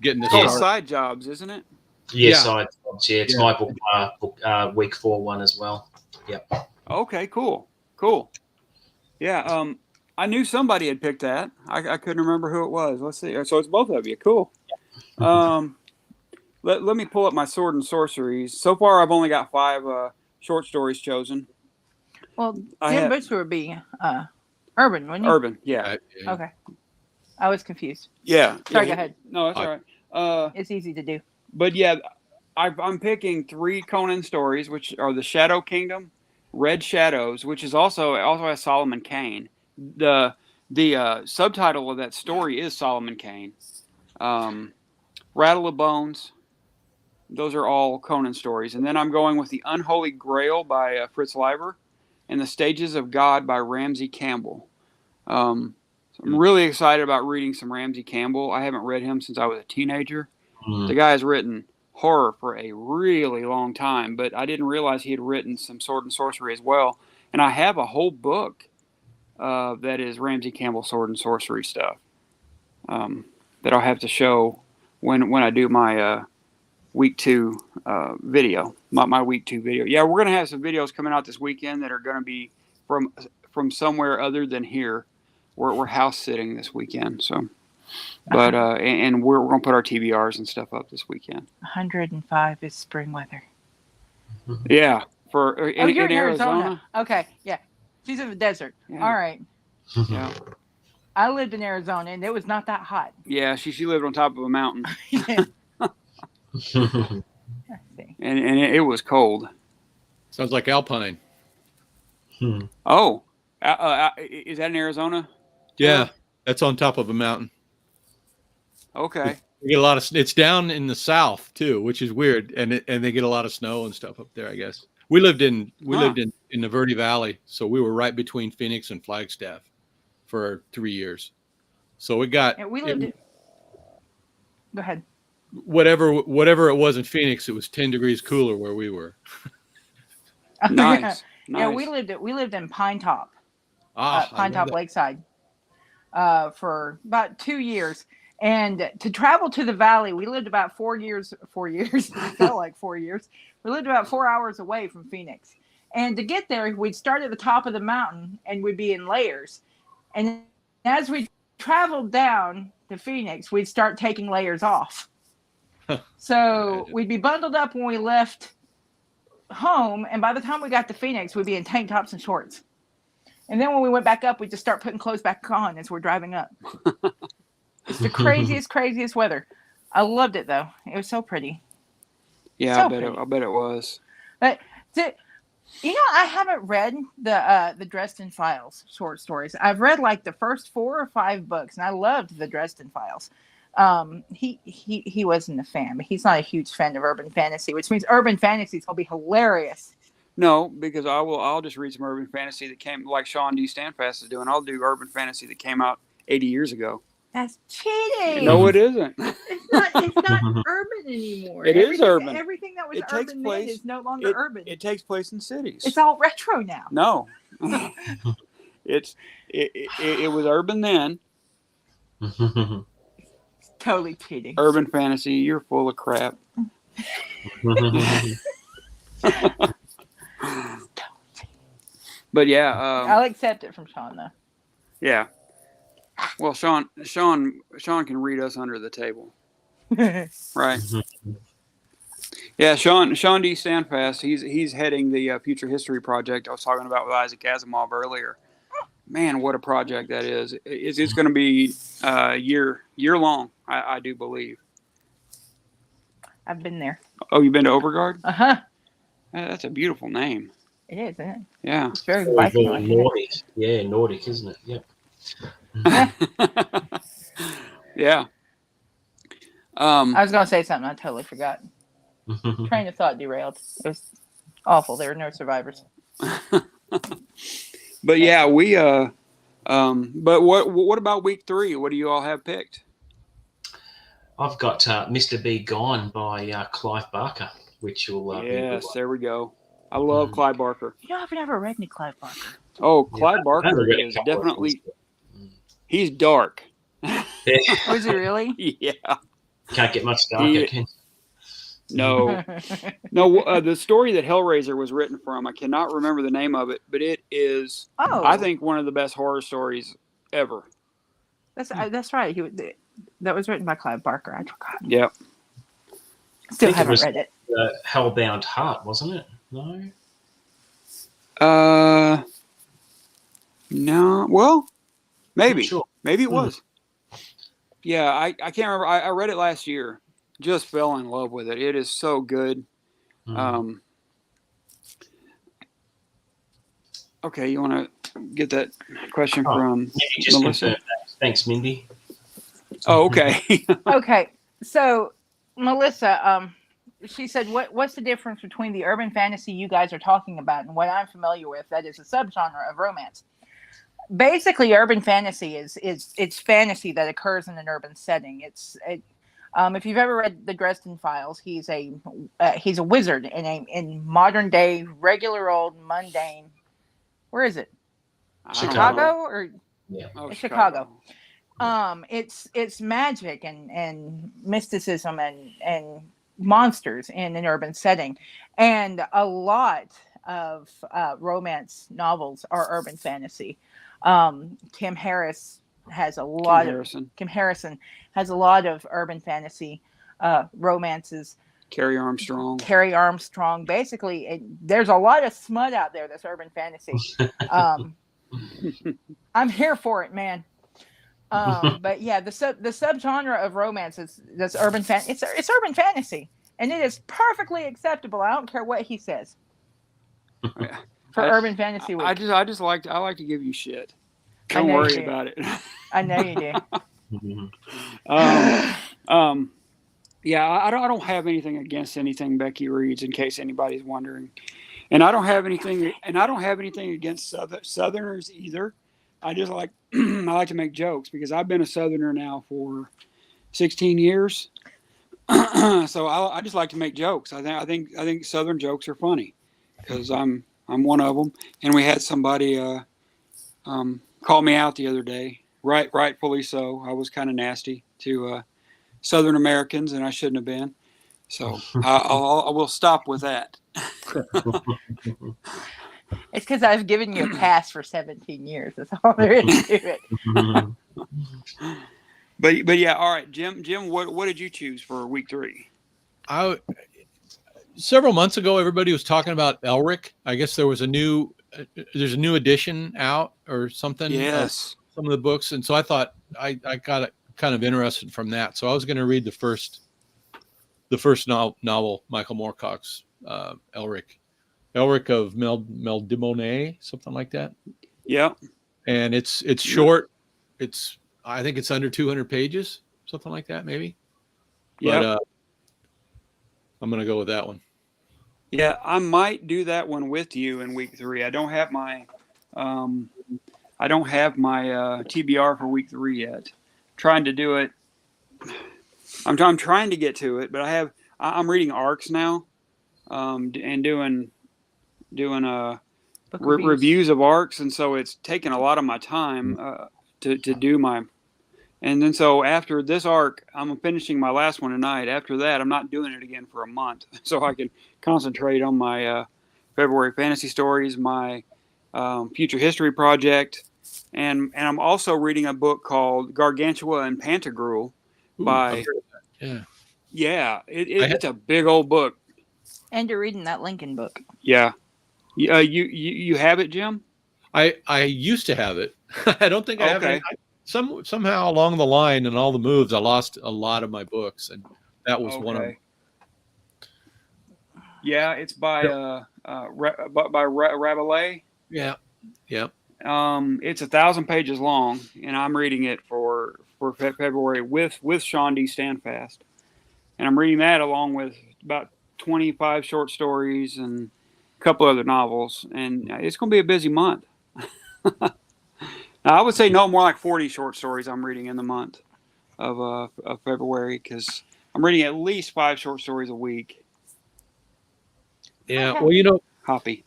getting this. It's called Yeah. Side Jobs, isn't it? Yes, Yeah. it's my book, week 4 one as well. Yep. Okay, cool. Yeah, I knew somebody had picked that. I couldn't remember who it was. Let's see. So it's both of you. Cool. Let me pull up my Sword and Sorceries. So far, I've only got 5 short stories chosen. Well, Jim Butcher would be urban, wouldn't he? Urban, yeah. Okay. I was confused. Yeah. Sorry, go ahead. No, that's all right. It's easy to do. But yeah, I'm picking 3 Conan stories, which are the Shadow Kingdom, Red Shadows, which is also has Solomon Kane. The subtitle of that story is Solomon Kane. Rattle of Bones. Those are all Conan stories. And then I'm going with The Unholy Grail by Fritz Leiber and The Stages of God by Ramsey Campbell. So I'm really excited about reading some Ramsey Campbell. I haven't read him since I was a teenager. The guy has written horror for a really long time, but I didn't realize he had written some Sword and Sorcery as well. And I have a whole book that is Ramsey Campbell Sword and Sorcery stuff that I'll have to show when I do my week 2 video, my week 2 video. Yeah, we're gonna have some videos coming out this weekend that are gonna be from somewhere other than here. We're house sitting this weekend, so. But and we're gonna put our TBRs and stuff up this weekend. 105 is spring weather. Yeah, you're in Arizona. Okay, yeah. She's in the desert. Yeah. All right. Yeah. I lived in Arizona and it was not that hot. Yeah, she lived on top of a mountain. Yeah. I see. And it was cold. Sounds like Alpine. Oh, is that in Arizona? Yeah, that's on top of a mountain. Okay. We get a lot of. It's down in the south too, which is weird, and they get a lot of snow and stuff up there. I guess we lived in the Verde Valley, so we were right between Phoenix and Flagstaff for 3 years. So it got. Yeah, we lived. Go ahead. Whatever it was in Phoenix, it was 10 degrees cooler where we were. Nice. Yeah, we lived in Pine Top, Pine Top Lakeside, for about 2 years. And to travel to the valley, we lived about 4 years. 4 years. It felt like 4 years. We lived about 4 hours away from Phoenix. And to get there, we'd start at the top of the mountain and we'd be in layers. And as we traveled down to Phoenix, we'd start taking layers off. So we'd be bundled up when we left home. And by the time we got to Phoenix, we'd be in tank tops and shorts. And then when we went back up, we'd just start putting clothes back on as we're driving up. It's the craziest weather. I loved it though. It was so pretty. Yeah, So I bet it was. But I haven't read the Dresden Files short stories. I've read like the first 4 or 5 books, and I loved the Dresden Files. He wasn't a fan, but he's not a huge fan of urban fantasy, which means urban fantasy will be hilarious. No, because I'll just read some urban fantasy that came, like Sean D. Standfast is doing. I'll do urban fantasy that came out 80 years ago. That's cheating. No, it isn't. It's not urban anymore. It is urban. Everything that was It takes urban place- then is no longer urban. It takes place in cities. It's all retro now. No. It was urban then. Totally cheating. Urban fantasy, you're full of crap. But yeah, I'll accept it from Sean though. yeah. Well, Sean can read us under the table, right? Yeah, Sean D. Standfast, he's heading the Future History project I was talking about with Isaac Asimov earlier. Man, what a project that is! It's going to be year long, I do believe. I've been there. Oh, you've been to Overgard? Uh-huh. That's a beautiful name. It is, isn't it? Yeah. It's very Very, Viking very like. Nordic. Yeah, Nordic, isn't it? Yep. Yeah. I was gonna say something, I totally forgot. Train of thought derailed. It was awful. There were no survivors. But yeah, we but what about week 3? What do you all have picked? I've got Mr. Be Gone by Clive Barker, which will be a good Yes, one. there we go. I love Clive Barker. You know, I've never read any Clive Barker. Oh, Clive I Barker haven't read a is couple of definitely things, he's dark. but- Was he really? Yeah. Can't get much darker, can No. No, the story that Hellraiser was written from, I cannot remember the name of it, but it is, Oh, I think, one of the best horror stories ever. that's right. That was written by Clive Barker. I forgot. Yep. Still think it haven't was- read it. Hellbound Heart, wasn't it? No? No. Well, maybe. Not sure. Maybe it was. Yeah, I can't remember. I read it last year. Just fell in love with it. It is so good. Mm. Okay, you want to get that question from Maybe just Melissa? confirm that. Thanks, Mindy. Oh, okay. Okay, so Melissa, she said, "What's the difference between the urban fantasy you guys are talking about and what I'm familiar with? That is a subgenre of romance. Basically, urban fantasy is it's fantasy that occurs in an urban setting. If you've ever read the Dresden Files, he's a wizard in modern day regular old mundane. Where is it? Chicago or Yeah. Oh, Chicago. It's magic and mysticism and monsters in an urban setting, and a lot of romance novels are urban fantasy. Kim Harrison has a lot of urban fantasy romances. Carrie Armstrong. Basically, there's a lot of smut out there that's urban fantasy. I'm here for it, man. But yeah, the subgenre of romance that's urban it's urban fantasy, and it is perfectly acceptable. I don't care what he says. For urban fantasy week. I like to give you shit. I Don't know you worry do. about it. I know you do. Yeah, I don't have anything against anything Becky reads, in case anybody's wondering, and I don't have anything against Southerners either. I just like I like to make jokes because I've been a Southerner now for 16 years, so I just like to make jokes. I think Southern jokes are funny because I'm one of them, and we had somebody call me out the other day, rightfully so. I was kind of nasty to Southern Americans, and I shouldn't have been. So I will stop with that. It's because I've given you a pass for 17 years. That's all there is to it. But yeah, all right, Jim, what did you choose for week 3? Several months ago, everybody was talking about Elric. I guess there's a new edition out or something. Yes. Some of the books, and so I thought I got kind of interested from that. So I was going to read the first novel, Michael Moorcock's Elric of Meldimonay, something like that. Yeah. And it's short. I think it's under 200 pages, something like that, maybe. Yeah. But I'm going to go with that one. Yeah, I might do that one with you in week 3. I don't have my TBR for week 3 yet. Trying to do it. I'm trying to get to it, but I'm reading arcs now, and doing reviews of arcs, and so it's taken a lot of my time to do my. And then so after this arc, I'm finishing my last one tonight. After that, I'm not doing it again for a month, so I can concentrate on my February fantasy stories, my future history project, and I'm also reading a book called Gargantua and Pantagruel by Yeah, it's a big old book. And you're reading that Lincoln book. Yeah. You have it, Jim? I used to have it. I don't think I have it. Somehow along the line and all the moves, I lost a lot of my books, and that was one of them. Yeah, it's by Rabelais. Yeah. It's 1,000 pages long, and I'm reading it for February with Sean D. Standfast, and I'm reading that along with about 25 short stories and a couple other novels, and it's going to be a busy month. Now, I would say no more like 40 short stories I'm reading in the month of February, because I'm reading at least 5 short stories a week. Yeah, well, Hoppy.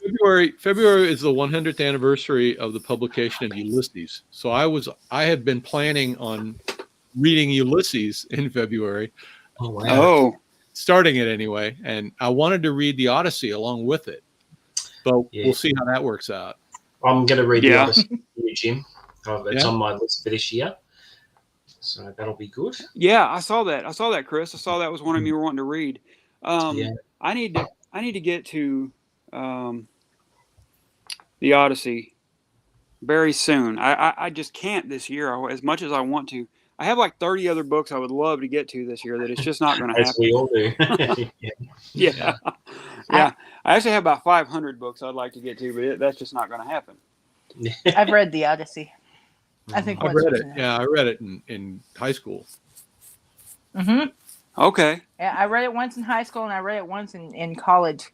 February is the 100th anniversary of the publication of Ulysses. So I had been planning on reading Ulysses in February. Oh, wow. Oh, starting it anyway, and I wanted to read the Odyssey along with it. But we'll see how that works out. I'm going to read the Odyssey, Jim. It's on my list for this year, so that'll be good. Yeah, I saw that, Chris. I saw that was one of you were wanting to read. I need to get to the Odyssey very soon. I just can't this year as much as I want to. I have like 30 other books I would love to get to this year that it's just not going to happen. As we all do. Yeah. I actually have about 500 books I'd like to get to, but that's just not going to happen. I've read the Odyssey. I think I read it. Yeah, I read it in high school. Mm-hmm. Okay. Yeah, I read it once in high school and I read it once in college,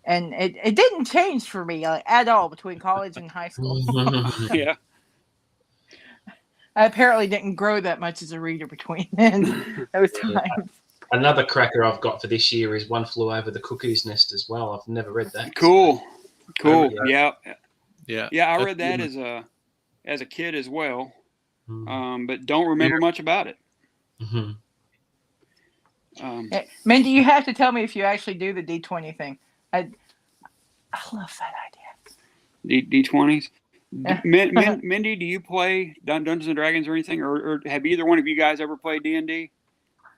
and it didn't change for me at all between college and high school. Yeah. I apparently didn't grow that much as a reader between those times. Another cracker I've got for this year is One Flew Over the Cuckoo's Nest as well. I've never read that. Cool. Yeah. I read that as a kid as well, but don't remember much about it. Mm-hmm. Mindy, you have to tell me if you actually do the D20 thing. I love that idea. D20s. Mindy, do you play Dungeons and Dragons or anything, or have either one of you guys ever played D&D?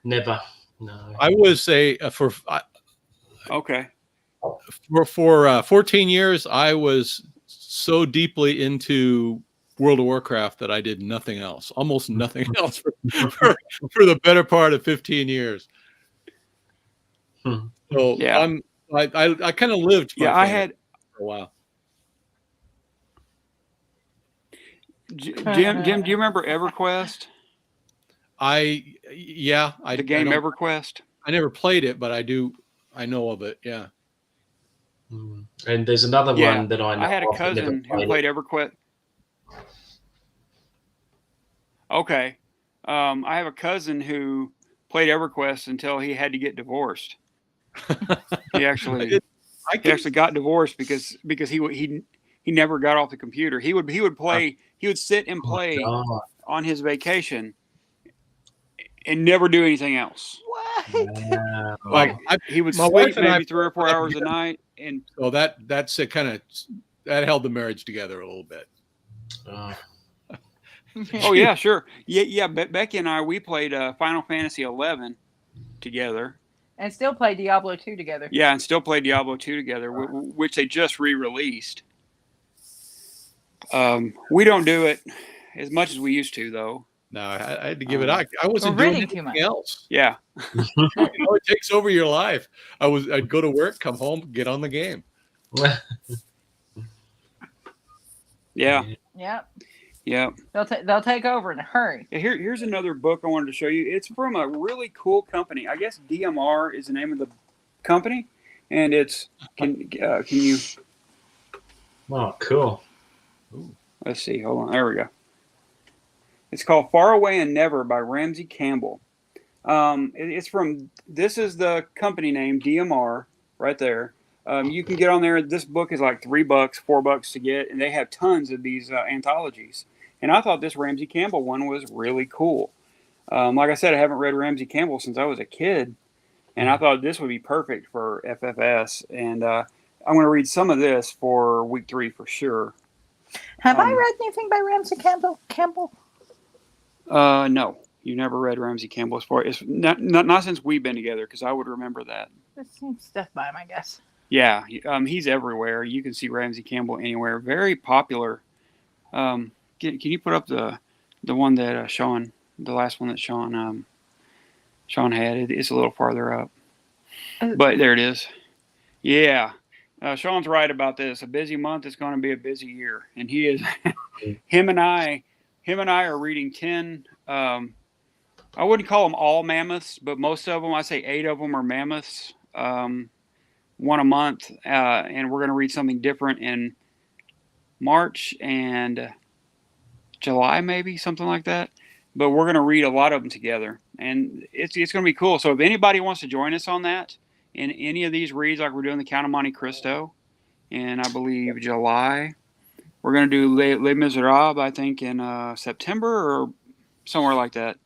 Never. No. I would say for 14 years, I was so deeply into World of Warcraft that I did nothing else, almost nothing else for the better part of 15 years. So I kind of lived. I had for a while. Jim, do you remember Everquest? The game Everquest. I never played it, but I know of it. Yeah. And there's another one that I know. I had a cousin who played Everquest. Okay. I have a cousin who played Everquest until he had to get divorced. He actually got divorced because he never got off the computer. He would sit and play on his vacation and never do anything else. What? Like he would sleep maybe 3 or 4 hours a night, and so that's it. Kind of that held the marriage together a little bit. Oh yeah, sure. Yeah. Becky and we played Final Fantasy 11 together, and still play Diablo 2 together. Yeah, and still play Diablo 2 together, which they just re-released. We don't do it as much as we used to, though. No, I had to give it. I wasn't doing anything else. Yeah, it takes over your life. I'd go to work, come home, get on the game. Yeah. Yep. They'll take over in a hurry. Here's another book I wanted to show you. It's from a really cool company. I guess DMR is the name of the company, and it's can you? Oh, cool. Ooh. Let's see. Hold on. There we go. It's called Far Away and Never by Ramsey Campbell. This is the company name, DMR, right there. You can get on there. This book is like $3, $4 to get, and they have tons of these anthologies. And I thought this Ramsey Campbell one was really cool. Like I said, I haven't read Ramsey Campbell since I was a kid, and I thought this would be perfect for FFS. And I'm going to read some of this for week 3 for sure. Have I read anything by Ramsey Campbell? No, You never read Ramsey Campbell's story. It's not since we've been together, because I would remember that. There's some stuff by him, I guess. Yeah, he's everywhere. You can see Ramsey Campbell anywhere. Very popular. Can you put up the one that Sean, the last one that Sean had? It's a little farther up, but there it is. Yeah, Sean's right about this. A busy month is going to be a busy year, and he is. him and I are reading 10. I wouldn't call them all mammoths, but most of them, I say 8 of them are mammoths. One a month, and we're going to read something different in March and July, maybe something like that. But we're going to read a lot of them together, and it's going to be cool. So if anybody wants to join us on that in any of these reads, like we're doing the Count of Monte Cristo in, I believe, July, we're going to do Les Miserables, I think, in September or somewhere like that.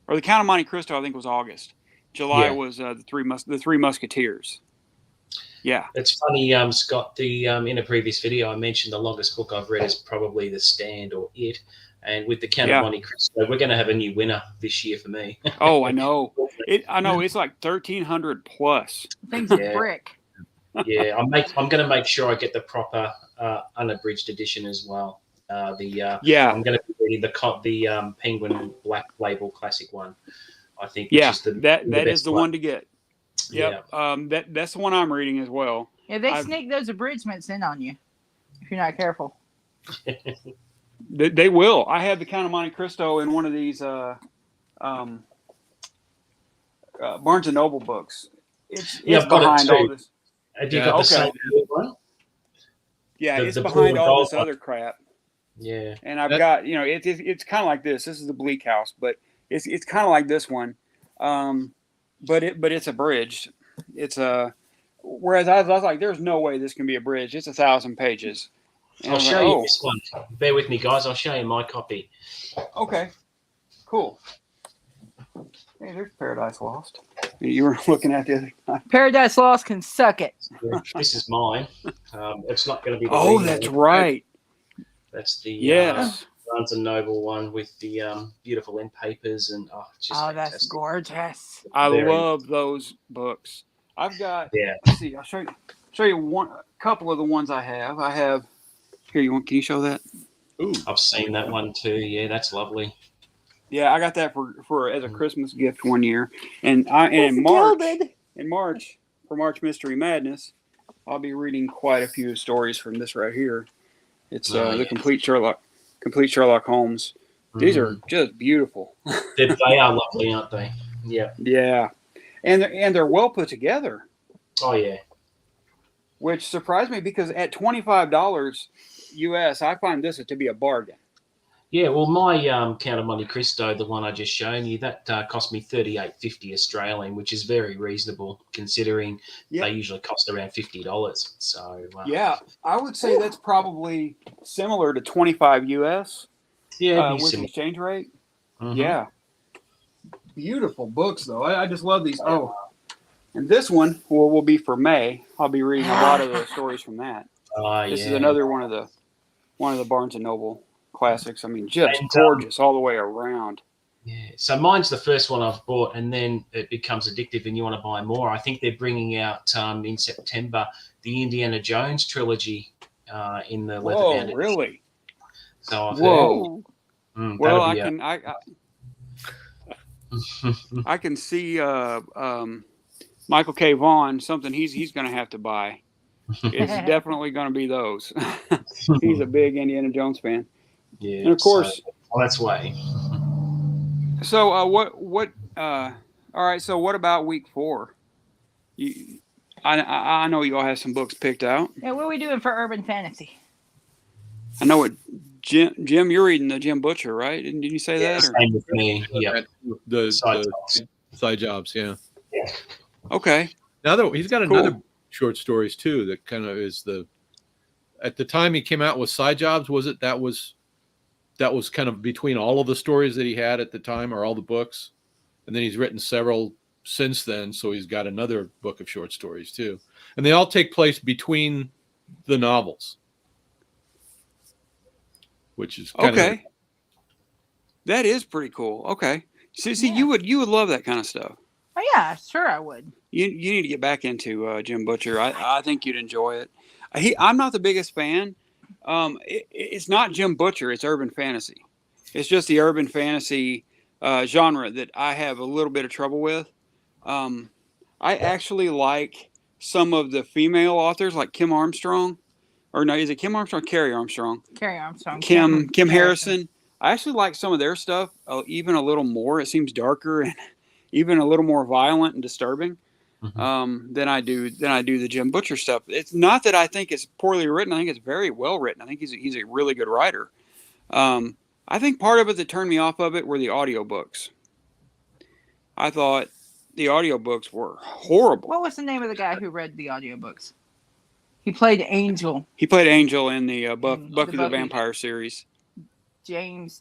Or the Count of Monte Cristo, I think, was August. July was the Three Musketeers. Yeah, it's funny, Scott. In a previous video, I mentioned the longest book I've read is probably The Stand or It, and with the Count of Monte Cristo, we're going to have a new winner this year for me. Oh, I know. I know it's like 1,300 plus. Things a brick. Yeah, I'm going to make sure I get the proper unabridged edition as well. I'm going to be reading the Penguin Black Label Classic one. I think. Yeah, which is that is the one to get. Yep. Yeah. That's the one I'm reading as well. Yeah, they sneak those abridgments in on you if you're not careful. They will. I have the Count of Monte Cristo in one of these Barnes and Noble books. It's behind all this. Have you got the same one? Yeah, it's behind all this other crap. Yeah, and I've got it's kind of like this. This is the Bleak House, but it's kind of like this one, but it's abridged. It's whereas I was like, there's no way this can be abridged. It's 1,000 pages. And I'll show you this one. Bear with me, guys. I'll show you my copy. Okay, cool. Hey, there's Paradise Lost. You were looking at the other time. Paradise Lost can suck it. This is mine. It's not going to be. That's right. That's the yes. Barnes and Noble one with the beautiful end papers and just fantastic. That's gorgeous. I love those books. I've got. Yeah. Let's see. I'll show you a couple of the ones I have. I have. Here, can you show that? Ooh, I've seen that one too. Yeah, that's lovely. Yeah, I got that for as a Christmas gift one year, and in March for March Mystery Madness, I'll be reading quite a few stories from this right here. It's the complete Sherlock Holmes. These are just beautiful. They are lovely, aren't they? Yeah. Yeah, and they're well put together. Oh yeah. Which surprised me because at $25 US, I find this to be a bargain. Yeah, well, my Count of Monte Cristo, the one I just shown you, that cost me $38.50 Australian, which is very reasonable considering they usually cost around $50. So yeah, I would say that's probably similar to 25 US. Yeah, with the exchange rate. Mm-hmm. Yeah, beautiful books though. I just love these. Oh, and this one will be for May. I'll be reading a lot of the stories from that. This is another one of the Barnes and Noble classics. I mean, just gorgeous all the way around. Yeah. So mine's the first one I've bought, and then it becomes addictive, and you want to buy more. I think they're bringing out in September the Indiana Jones trilogy in the leather-bound edition. Really? So I've heard. Well, I can see Michael K. Vaughan, something he's going to have to buy. It's definitely going to be those. He's a big Indiana Jones fan. Yeah, and of course, that's why. So all right. So what about week 4? I know you all have some books picked out. Yeah, what are we doing for urban fantasy? I know it. Jim, you're reading the Jim Butcher, right? Didn't you say that? Same with me. Yeah. The side jobs. Yeah. Okay. Now he's got another short stories too. That kind of is at the time he came out with Side Jobs. Was it that was kind of between all of the stories that he had at the time, or all the books, and then he's written several since then. So he's got another book of short stories too, and they all take place between the novels, which is kind of that is pretty cool. Okay. See, Yeah. you would love that kind of stuff. Oh yeah, sure I would. You need to get back into Jim Butcher. I think you'd enjoy it. I'm not the biggest fan. It's not Jim Butcher. It's urban fantasy. It's just the urban fantasy genre that I have a little bit of trouble with. I actually like some of the female authors, like Kim Armstrong, or no, is it Kim Armstrong? Carrie Armstrong. Carrie Armstrong. Kim Harrison. I actually like some of their stuff even a little more. It seems darker and even a little more violent and disturbing than I do the Jim Butcher stuff. It's not that I think it's poorly written. I think it's very well written. I think he's a really good writer. I think part of it that turned me off of it were the audiobooks. I thought the audiobooks were horrible. What was the name of the guy who read the audiobooks? He played Angel. He played Angel in the Buffy the Buffy. Vampire series. James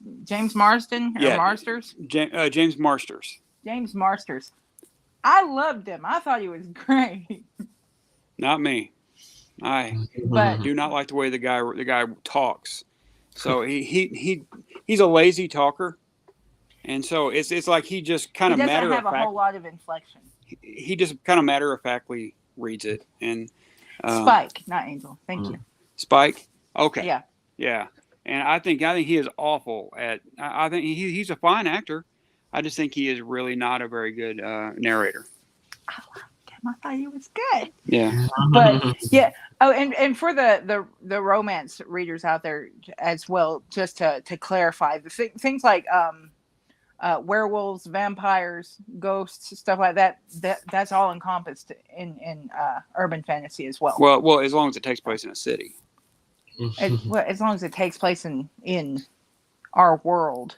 Marsden or Yeah. Marsters? James Marsters. James Marsters. I loved him. I thought he was great. Not me. I But do not like the way the guy talks. So he's a lazy talker, and so it's like he just kind he of doesn't matter have of a fact. whole lot of inflection. He just kind of matter of factly reads it. And Spike, not Angel. Thank you. Spike. Okay. Yeah. Yeah. And I think he is awful at. I think he's a fine actor. I just think he is really not a very good narrator. I loved him. I thought he was good. Yeah. But yeah. Oh, and for the romance readers out there as well, just to clarify, things like werewolves, vampires, ghosts, stuff like that. That's all encompassed in urban fantasy as well. Well, as long as it takes place in a city. As long as it takes place in our world.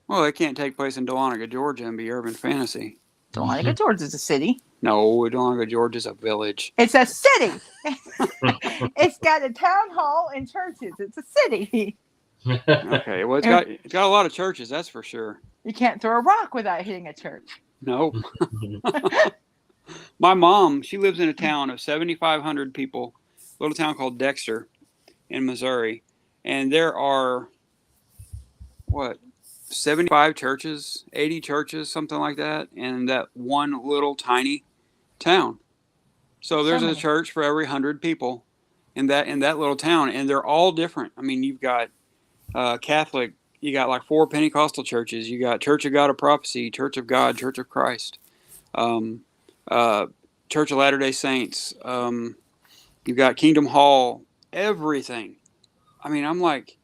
Well, it can't take place in Dahlonega, Georgia, and be urban fantasy. Dahlonega, Georgia is a city. No, Dahlonega, Georgia is a village. It's a city. It's got a town hall and churches. It's a city. Okay, well, it's got a lot of churches, that's for sure. You can't throw a rock without hitting a church. No. My mom, she lives in a town of 7,500 people, a little town called Dexter in Missouri, and there are 75 churches, 80 churches, something like that, in that one little tiny town. So there's a church for every 100 people in that little town, and they're all different. I mean, you've got Catholic, you got like 4 Pentecostal churches, you got Church of God of Prophecy, Church of God, Church of Christ, Church of Latter-day Saints, you've got Kingdom Hall, everything. I mean, I'm like,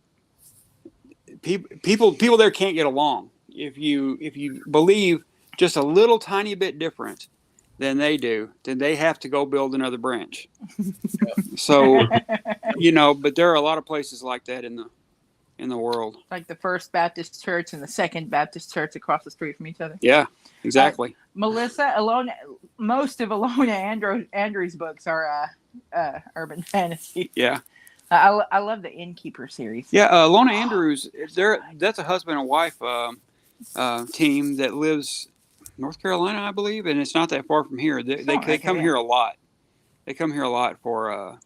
people there can't get along. If you believe just a little tiny bit different than they do, then they have to go build another branch. So, but there are a lot of places like that in the world. Like the First Baptist Church and the Second Baptist Church across the street from each other. Yeah, exactly. Melissa, most of Alona Andrews' books are urban fantasy. Yeah. I love the Innkeeper series. Yeah, Lona Andrews, that's a husband and wife team that lives North Carolina, I believe, and it's not that far from here. They come here a lot. They come here a lot for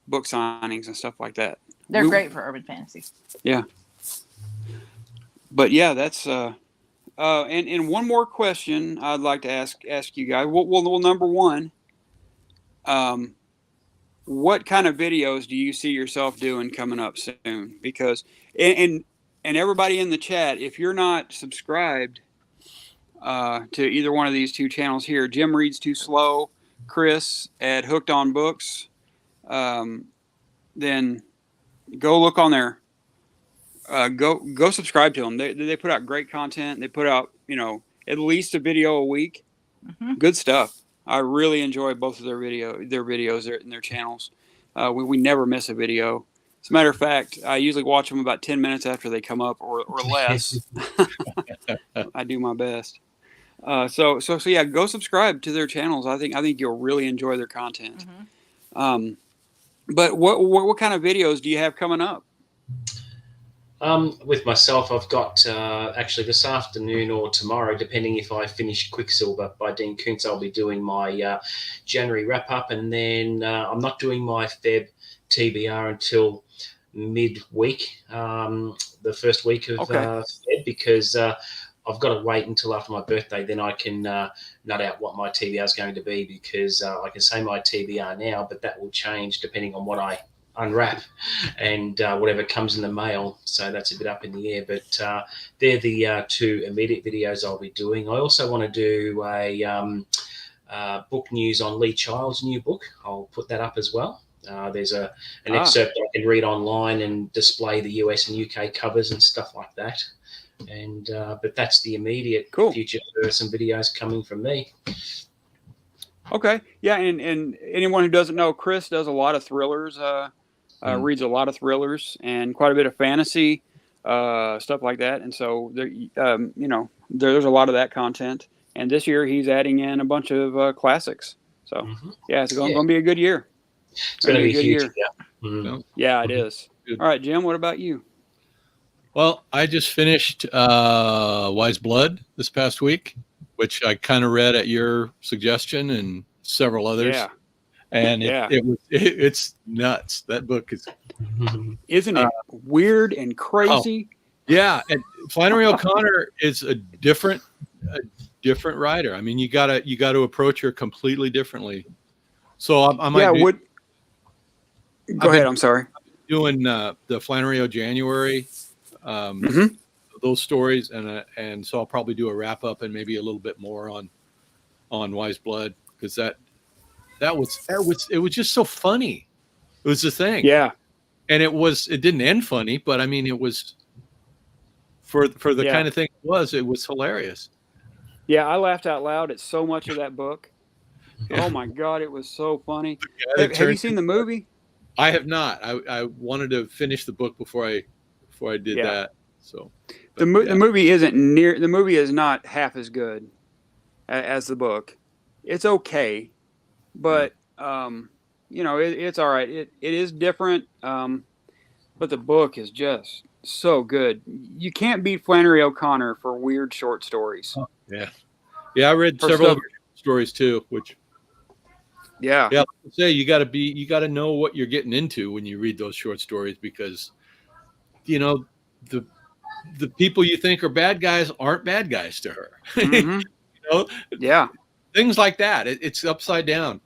book signings and stuff like that. They're great for urban fantasy. Yeah. But yeah, that's and one more question I'd like to ask you guys. Well, number one, what kind of videos do you see yourself doing coming up soon? Because and everybody in the chat, if you're not subscribed to either one of these two channels here, Jim Reads Too Slow, Chris at Hooked on Books, then go look on there. Go subscribe to them. They put out great content. They put out at least a video a week. Mm-hmm. Good stuff. I really enjoy both of their videos in their channels. We never miss a video. As a matter of fact, I usually watch them about 10 minutes after they come up or less. I do my best. So yeah, go subscribe to their channels. I think you'll really enjoy their content. Mm-hmm. But what kind of videos do you have coming up? With myself, I've got actually this afternoon or tomorrow, depending if I finish Quicksilver by Dean Koontz, I'll be doing my January wrap-up, and then I'm not doing my Feb TBR until midweek, the first week of Feb, because I've got to wait until after my birthday, then I can nut out what my TBR is going to be, because I can say my TBR now, but that will change depending on what I unwrap and whatever comes in the mail. So that's a bit up in the air, but they're the two immediate videos I'll be doing. I also want to do a book news on Lee Child's new book. I'll put that up as well. There's an excerpt I can read online and display the US and UK covers and stuff like that. And but that's the immediate future. There are some videos coming from me. Okay, yeah, and anyone who doesn't know, Chris does a lot of thrillers. Reads a lot of thrillers and quite a bit of fantasy stuff like that. And so there, there's a lot of that content. And this year he's adding in a bunch of classics. So yeah, it's going to be a good year. It's going to be a good year. Yeah, it is. All right, Jim, what about you? Well, I just finished Wise Blood this past week, which I kind of read at your suggestion and several others. Yeah. And it's nuts. That book is, isn't it weird and crazy? Yeah, and Flannery O'Connor is a different writer. I mean, you gotta approach her completely differently. So I might. Yeah. Go ahead. I'm sorry. Doing the Flannery O January, those stories, and so I'll probably do a wrap up and maybe a little bit more on Wise Blood, because it was just so funny. It was the thing. Yeah. And it didn't end funny, but I mean, it was for the kind of thing it was hilarious. Yeah. I laughed out loud at so much of that book. Yeah. Oh my God. It was so funny. Have you seen the movie? I have not. I wanted to finish the book before I did that. So the movie is not half as good as the book. It's okay. But, it's all right. It is different. But the book is just so good. You can't beat Flannery O'Connor for weird short stories. Oh, yeah. Yeah. I read several stories too, which. Yeah. Like I say, you got to know what you're getting into when you read those short stories, because, the people you think are bad guys aren't bad guys to her. Yeah. Things like that. It's upside down.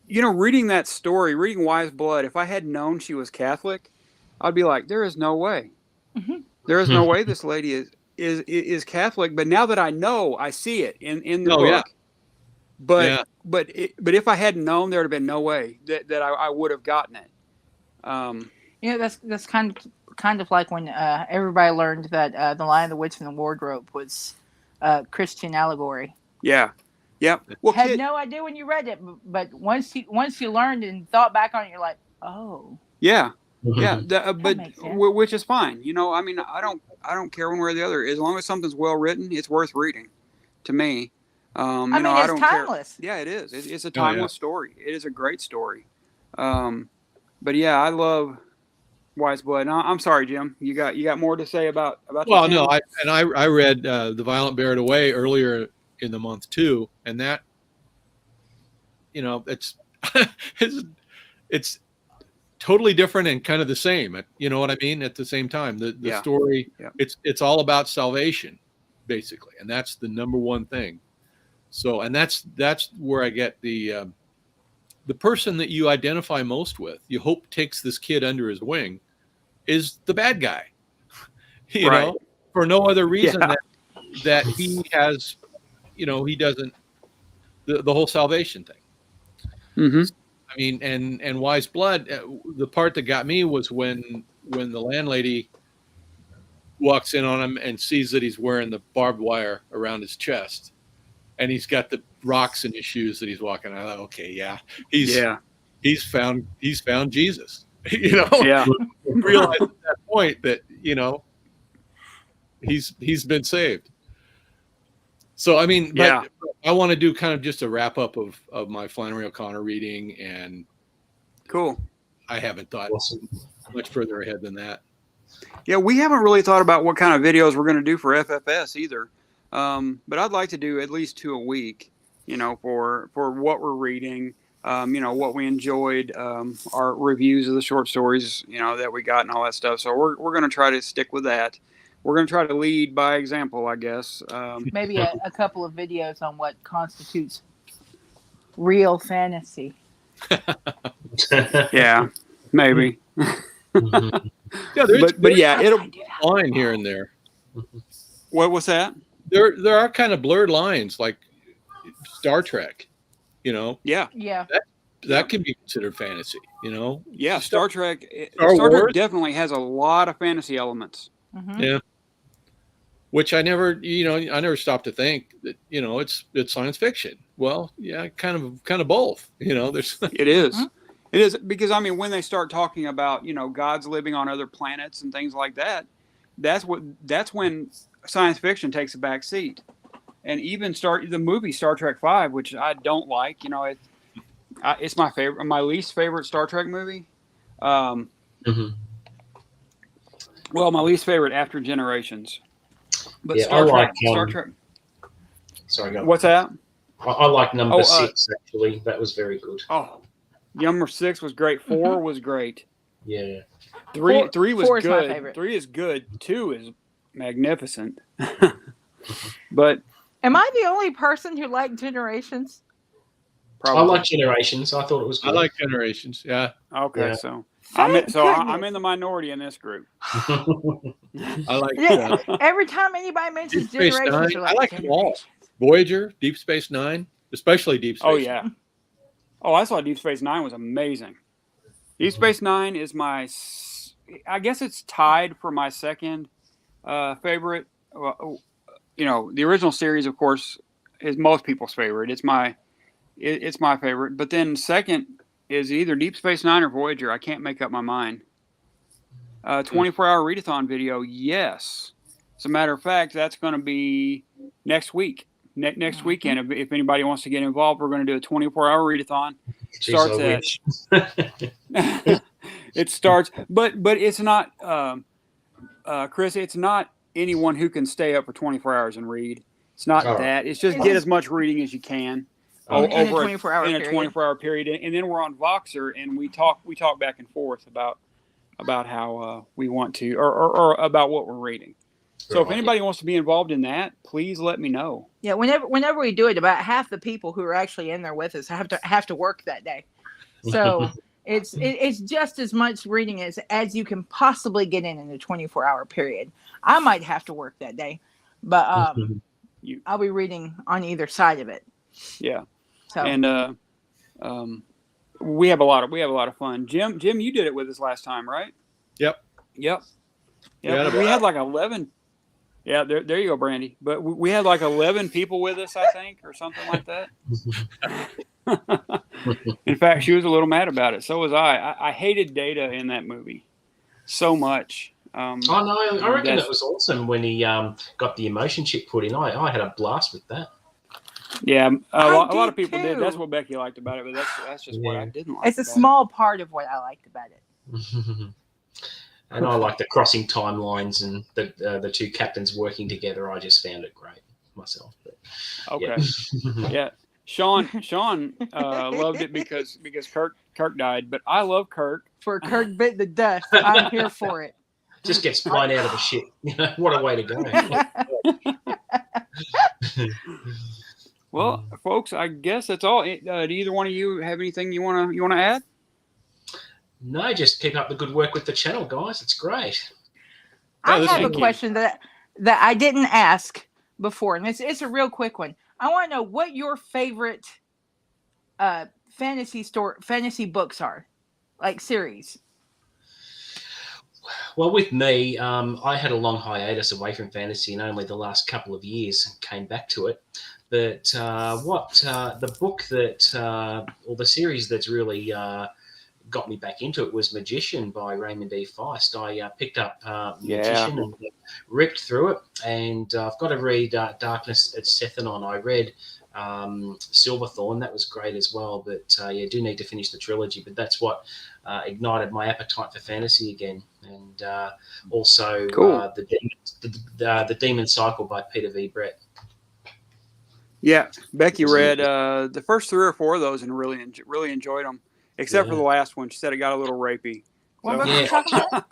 Reading that story, reading Wise Blood, if I had known she was Catholic, I'd be like, there is no way. There is no way this lady is Catholic. But now that I know, I see it in the book. Yeah. But if I hadn't known, there would have been no way that I would have gotten it. That's kind of like when everybody learned that The Lion, the Witch, and the Wardrobe was Christian allegory. Yeah. Yeah. Well, had no idea when you read it, but once you learned and thought back on it, you're like, oh. Yeah. Yeah. Which is fine. I mean, I don't care one way or the other. As long as something's well written, it's worth reading to me. It's timeless. Yeah, it is. It's a timeless story. It is a great story. But yeah, I love Wise Blood. No, I'm sorry, Jim. You got more to say about? Well, no, I read The Violent Bear It Away earlier in the month too, and that, it's it's totally different and kind of the same. You know what I mean? At the same time, the story, it's all about salvation, basically, and that's the number one thing. So, and that's where I get the person that you identify most with, you hope takes this kid under his wing, is the bad guy, you know, for no other reason that he has, he doesn't, the whole salvation thing. I mean, and Wise Blood, the part that got me was when the landlady walks in on him and sees that he's wearing the barbed wire around his chest. And he's got the rocks in his shoes that he's walking. I thought, okay, he's found Jesus. Realize at that point that he's been saved. So I mean, but I want to do kind of just a wrap up of my Flannery O'Connor reading, and cool. I haven't thought much further ahead than that. Yeah, we haven't really thought about what kind of videos we're going to do for FFS either. But I'd like to do at least 2 a week, for what we're reading, what we enjoyed, our reviews of the short stories, that we got and all that stuff. So we're going to try to stick with that. we're going to try to lead by example, I guess. Maybe a couple of videos on what constitutes real fantasy. Yeah, maybe. Mhm. Yeah, there's But yeah, it'll line here and there. what's that? There are kind of blurred lines like Star Trek. You know, Yeah. Yeah. that can be considered fantasy. You know, Yeah, Star Trek Star Trek Wars? definitely has a lot of fantasy elements. Mm-hmm. Yeah. Which I never stopped to think that, it's science fiction. Well, yeah, kind of both. There's It is. Mhm. It is because I mean when they start talking about, gods living on other planets and things like that, that's when science fiction takes a back seat. And even the movie Star Trek V, which I don't like, it's my least favorite Star Trek movie. Mhm. Well, my least favorite after Generations. But Yeah, Star Trek. Sorry, go on. What's that? I like number Oh, 6 actually. That was very good. Oh, number 6 was great. 4 was great. Yeah. 3 was 4 is my good. favorite. 3 is good. 2 is magnificent. But Am I the only person who liked Generations? probably I like Generations. I thought it was I good. like Generations. Yeah, okay. Yeah. So Thank I'm goodness. in the minority in this group. I like Yeah, every time anybody mentions Deep Space Generations, Nine, you're I like, like them all. Generations. Voyager, Deep Space Nine, especially Deep Space. Oh yeah. Oh, I saw Deep Space Nine was amazing. Deep Space Nine is I guess it's tied for my second favorite. The original series, of course, is most people's favorite. It's my favorite. But then second is either Deep Space Nine or Voyager. I can't make up my mind. 24-hour readathon video, yes. As a matter of fact, that's going to be next week. Next weekend, if anybody wants to get involved, we're going to do a 24-hour readathon. Starts at it starts, but it's not, Chris. It's not anyone who can stay up for 24 hours and read. It's not that. It's just get as much reading as you can In a over 24-hour in a period. 24-hour period, and then we're on Voxer and we talk back and forth about how we want to or about what we're reading. So if anybody wants to be involved in that, please let me know. Yeah, whenever we do it, about half the people who are actually in there with us have to work that day. So it's just as much reading as you can possibly get in a 24-hour period. I might have to work that day, but I'll be reading on either side of it. Yeah. So And we have a lot of fun. Jim, you did it with us last time, right? Yep. We had like 11. Yeah, there you go, Brandy. But we had like 11 people with us, I think, or something like that. In fact, she was a little mad about it. So was I. I hated Data in that movie so much. Oh no, I reckon it was awesome when he got the emotion chip put in. I had a blast with that. Yeah, a lot of did people did. too. That's what Becky liked about it, but that's just what I didn't like. It's a small part of what I liked about it. And I like the crossing timelines and the two captains working together. I just found it great myself. But, okay. Yeah. Sean loved it because Kirk died, but I love Kirk. For Kirk bit the dust, I'm here for it. Just gets flying out of the ship. What a way to go. Well, folks, I guess that's all. Do either one of you have anything you wanna add? No, just keep up the good work with the channel, guys. It's great. I have a question that I didn't ask before, and it's a real quick one. I want to know what your favorite fantasy books are, like series. Well, with me, I had a long hiatus away from fantasy, and only the last couple of years came back to it. But the book that, or the series that's really got me back into it was Magician by Raymond E. Feist. I picked up Magician and ripped through it, and I've got to read Darkness at Sethanon. I read Silverthorn. That was great as well, but do need to finish the trilogy. But that's what ignited my appetite for fantasy again, and also the Demon Cycle by Peter V. Brett. Yeah, Becky read the first 3 or 4 of those and really enjoyed them, except for the last one. She said it got a little rapey. What book are you talking about?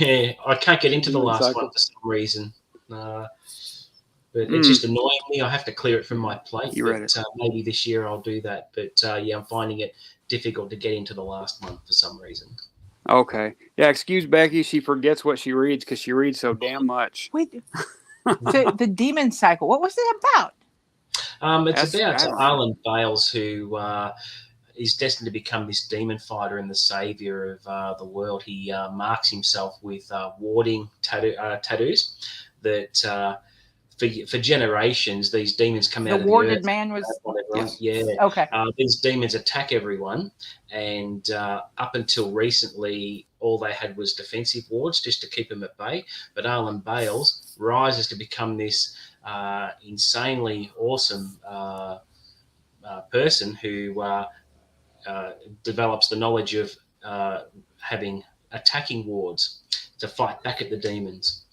Yeah, I can't get into the Demon last cycle. one for some reason. But it's just annoying me. I have to clear it from my plate. You read But maybe this year I'll do that. But yeah, I'm finding it difficult to get into the last one for some reason. Okay. Yeah, excuse Becky. She forgets what she reads because she reads so damn much. Wait, the demon cycle. What was it about? It's about I don't know. Arlen Bales, who is destined to become this demon fighter and the savior of the world. He marks himself with warding tattoos that for generations, these demons come The out of the warded earth. man was. Yes. Yeah. Okay. These demons attack everyone, and up until recently, all they had was defensive wards just to keep them at bay. But Arlen Bales rises to become this insanely awesome person who develops the knowledge of having attacking wards to fight back at the demons,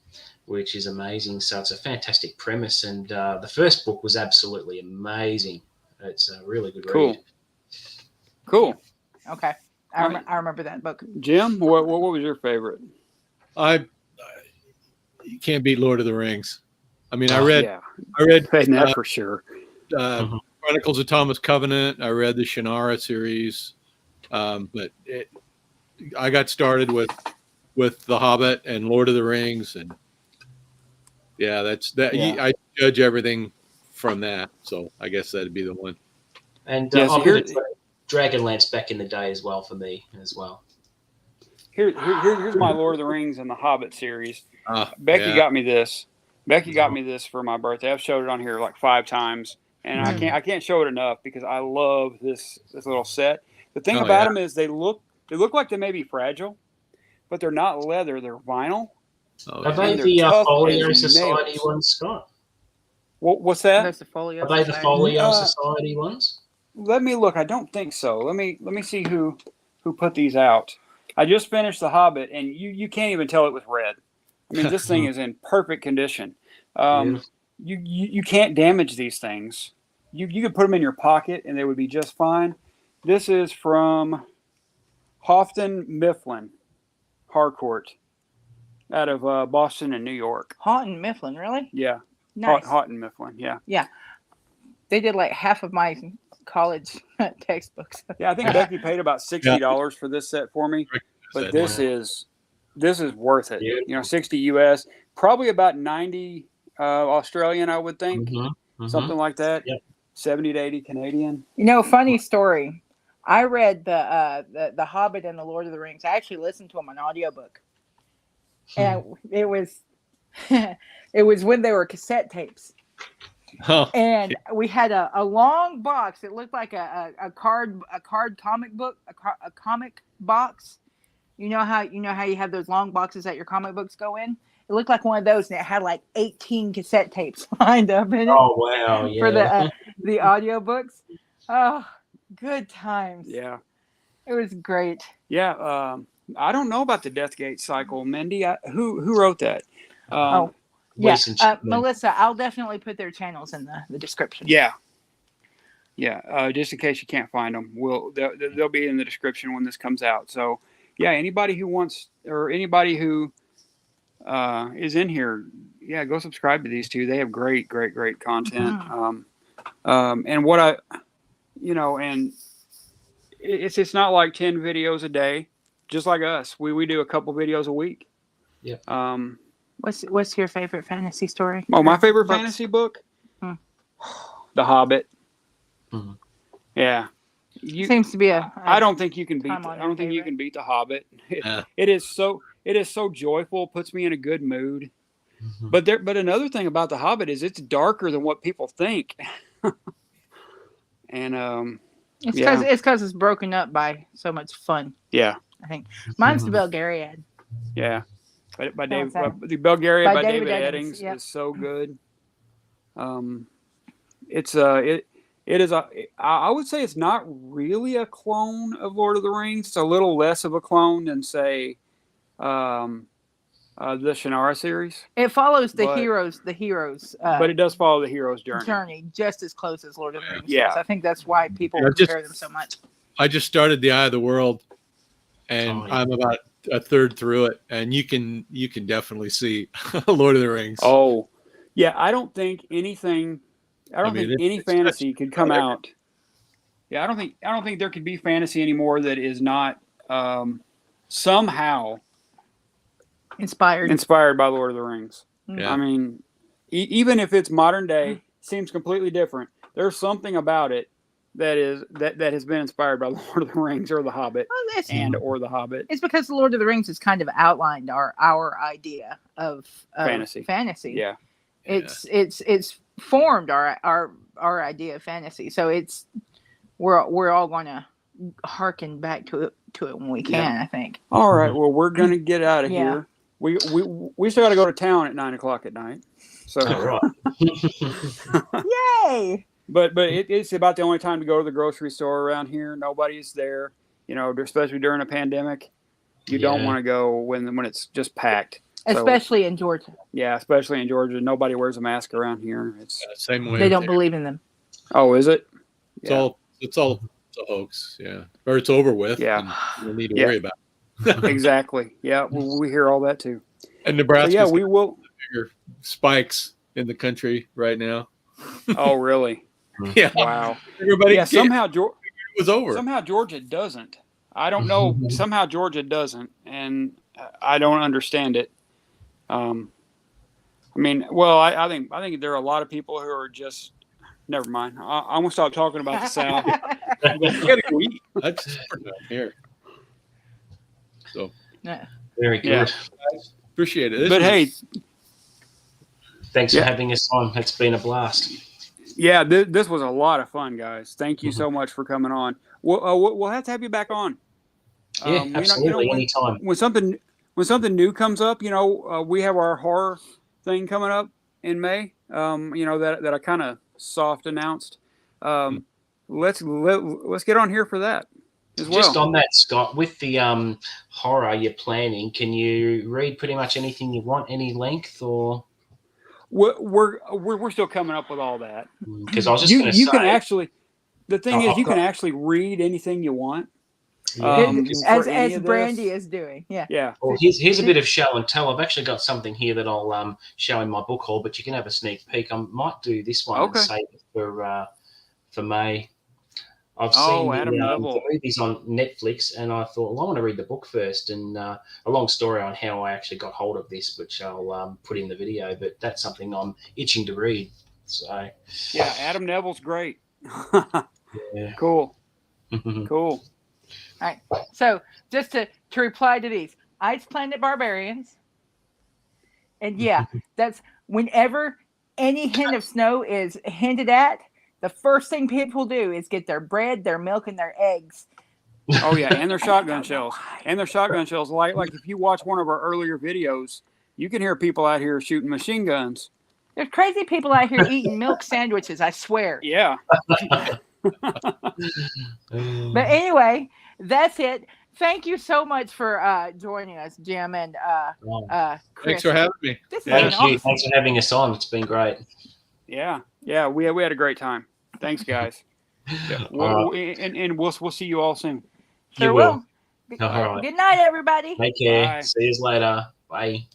which is amazing. So it's a fantastic premise, and the first book was absolutely amazing. It's a really good Cool. read. Cool. Okay. I remember that book. Jim, what was your favorite? You can't beat Lord of the Rings. I mean, I Oh, read that for sure. Chronicles of Thomas Covenant. I read the Shannara series, but I got started with The Hobbit and Lord of the Rings, and yeah, that's that. Yeah. I judge everything from that, so I guess that'd be the one. And Yeah, so here's Dragonlance back in the day as well for me as well. Here's my Lord of the Rings and the Hobbit series. Becky Yeah. got me this. Becky got me this for my birthday. I've showed it on here like 5 times, and I can't show it enough because I love this little set. The thing about them is they look like they may be fragile, but they're not leather. They're vinyl. Are they the Folio Society ones, Scott? What's that? That's the Folio Are they the Society. Folio Society ones? Let me look. I don't think so. Let me see who put these out. I just finished The Hobbit, and you can't even tell it was red. I mean, this thing is in perfect condition. You can't damage these things. You could put them in your pocket, and they would be just fine. This is from Houghton Mifflin Harcourt out of Boston and New York. Houghton Mifflin, really? Yeah. Nice. Houghton Mifflin, yeah. Yeah. They did like half of my college textbooks. Yeah, I think Becky paid about $60 for this set for me, but this is worth it. Beautiful. You know, 60 US, probably about 90 Australian, I would think, something like that. Yep. 70 to 80 Canadian. You know, funny story. I read the Hobbit and the Lord of the Rings. I actually listened to them on audiobook, and it was it was when they were cassette tapes. Oh. And we had a long box. It looked like a card comic book, a comic box. You know how you have those long boxes that your comic books go in? It looked like one of those, and it had like 18 cassette tapes lined up in it. Oh wow! Yeah. For the audiobooks. Oh, good times. Yeah. It was great. Yeah. I don't know about the Deathgate cycle, Mindy. Who wrote that? Yeah, Melissa, I'll definitely put their channels in the description. Yeah. Just in case you can't find them, they'll be in the description when this comes out. So, yeah, anybody who wants or anybody who is in here, yeah, go subscribe to these two. They have great content. And what and it's not like 10 videos a day, just like us. We do a couple videos a week. Yeah. What's your favorite fantasy story? Oh, my favorite fantasy book? The Hobbit. Mm-hmm. Yeah. Seems to be I don't think you can beat. I don't think you can beat The Hobbit. It is so joyful. Puts me in a good mood. Mm-hmm. But another thing about The Hobbit is it's darker than what people think. And it's because it's broken up by so much fun. Yeah. I think mine's the Belgariad. Yeah. The Belgariad by David Eddings is so good. It is I would say it's not really a clone of Lord of the Rings. It's a little less of a clone than say the Shannara series. It follows the heroes. But it does follow the hero's journey just as close as Lord of the Rings. Yeah. Does. I think that's why people compare them so much. I just started The Eye of the World, and Oh, yeah. I'm about a third through it, and you can definitely see Lord of the Rings. Oh, yeah. I don't think anything. I don't think any it's fantasy could come everything. out. Yeah, I don't think there could be fantasy anymore that is not somehow inspired by Lord of the Rings. Yeah. I mean, even if it's modern day, seems completely different. There's something about it that has been inspired by Lord of the Rings or the Hobbit or the Hobbit. It's because the Lord of the Rings has kind of outlined our idea of fantasy. Yeah. It's formed our idea of fantasy. So we're all going to hearken back to it when we can. I think. All right. Well, we're gonna get out of Yeah. here. We still got to go to town at 9:00 at night. So. All right. Yay! But it's about the only time to go to the grocery store around here. Nobody's there, especially during a pandemic. You don't want to go when it's just packed. Especially in Georgia. Yeah, especially in Georgia. Nobody wears a mask around here. It's same way. They don't believe in them. Oh, is it? It's all a hoax. Yeah, or it's over with. Yeah, and you don't need to worry about it. Exactly. Yeah, we hear all that too. And Nebraska. Yeah, we will. Bigger spikes in the country right now. Oh, really? Yeah. Wow. Everybody. Yeah. Somehow Georgia was over. Somehow Georgia doesn't. I don't know. Somehow Georgia doesn't, and I don't understand it. I mean, well, I think there are a lot of people who are just. Never mind. I'm gonna stop talking about the South. That's here. So. Very good. Yeah. Appreciate it. But hey, thanks for having us on. It's been a blast. Yeah, this was a lot of fun, guys. Thank you so much for coming on. We'll have to have you back on. Yeah, absolutely. Anytime. When something new comes up, we have our horror thing coming up in May. That I kind of soft announced. Let's get on here for that as well. Just on that, Scott, with the horror you're planning, can you read pretty much anything you want, any length, or? We're still coming up with all that. Because I was just going to say, you can actually. The thing is, you can actually read anything you want. As Brandy is doing. Yeah. Yeah. Well, here's a bit of show and tell. I've actually got something here that I'll show in my book haul, but you can have a sneak peek. I might do this one and save it for May. I've seen the movies on Netflix, and I thought, well, I want to read the book first. And a long story on how I actually got hold of this, which I'll put in the video. But that's something I'm itching to read. So yeah, Adam Neville's great. Yeah. Cool. Cool. All right. So just to reply to these, Ice Planet Barbarians. And yeah, that's whenever any hint of snow is hinted at, the first thing people do is get their bread, their milk, and their eggs. Oh yeah, and their shotgun shells. And their shotgun shells. Like if you watch one of our earlier videos, you can hear people out here shooting machine guns. There's crazy people out here eating milk sandwiches, I swear. Yeah. But anyway, that's it. Thank you so much for joining us, Jim and Chris. Thanks for having me. Thank you. Awesome. Thanks for having us on. It's been great. Yeah. Yeah, we had a great time. Thanks, guys. Yeah. We'll see you all soon. Sure will. All right. Good night, everybody. Take care. Bye. See you later. Bye.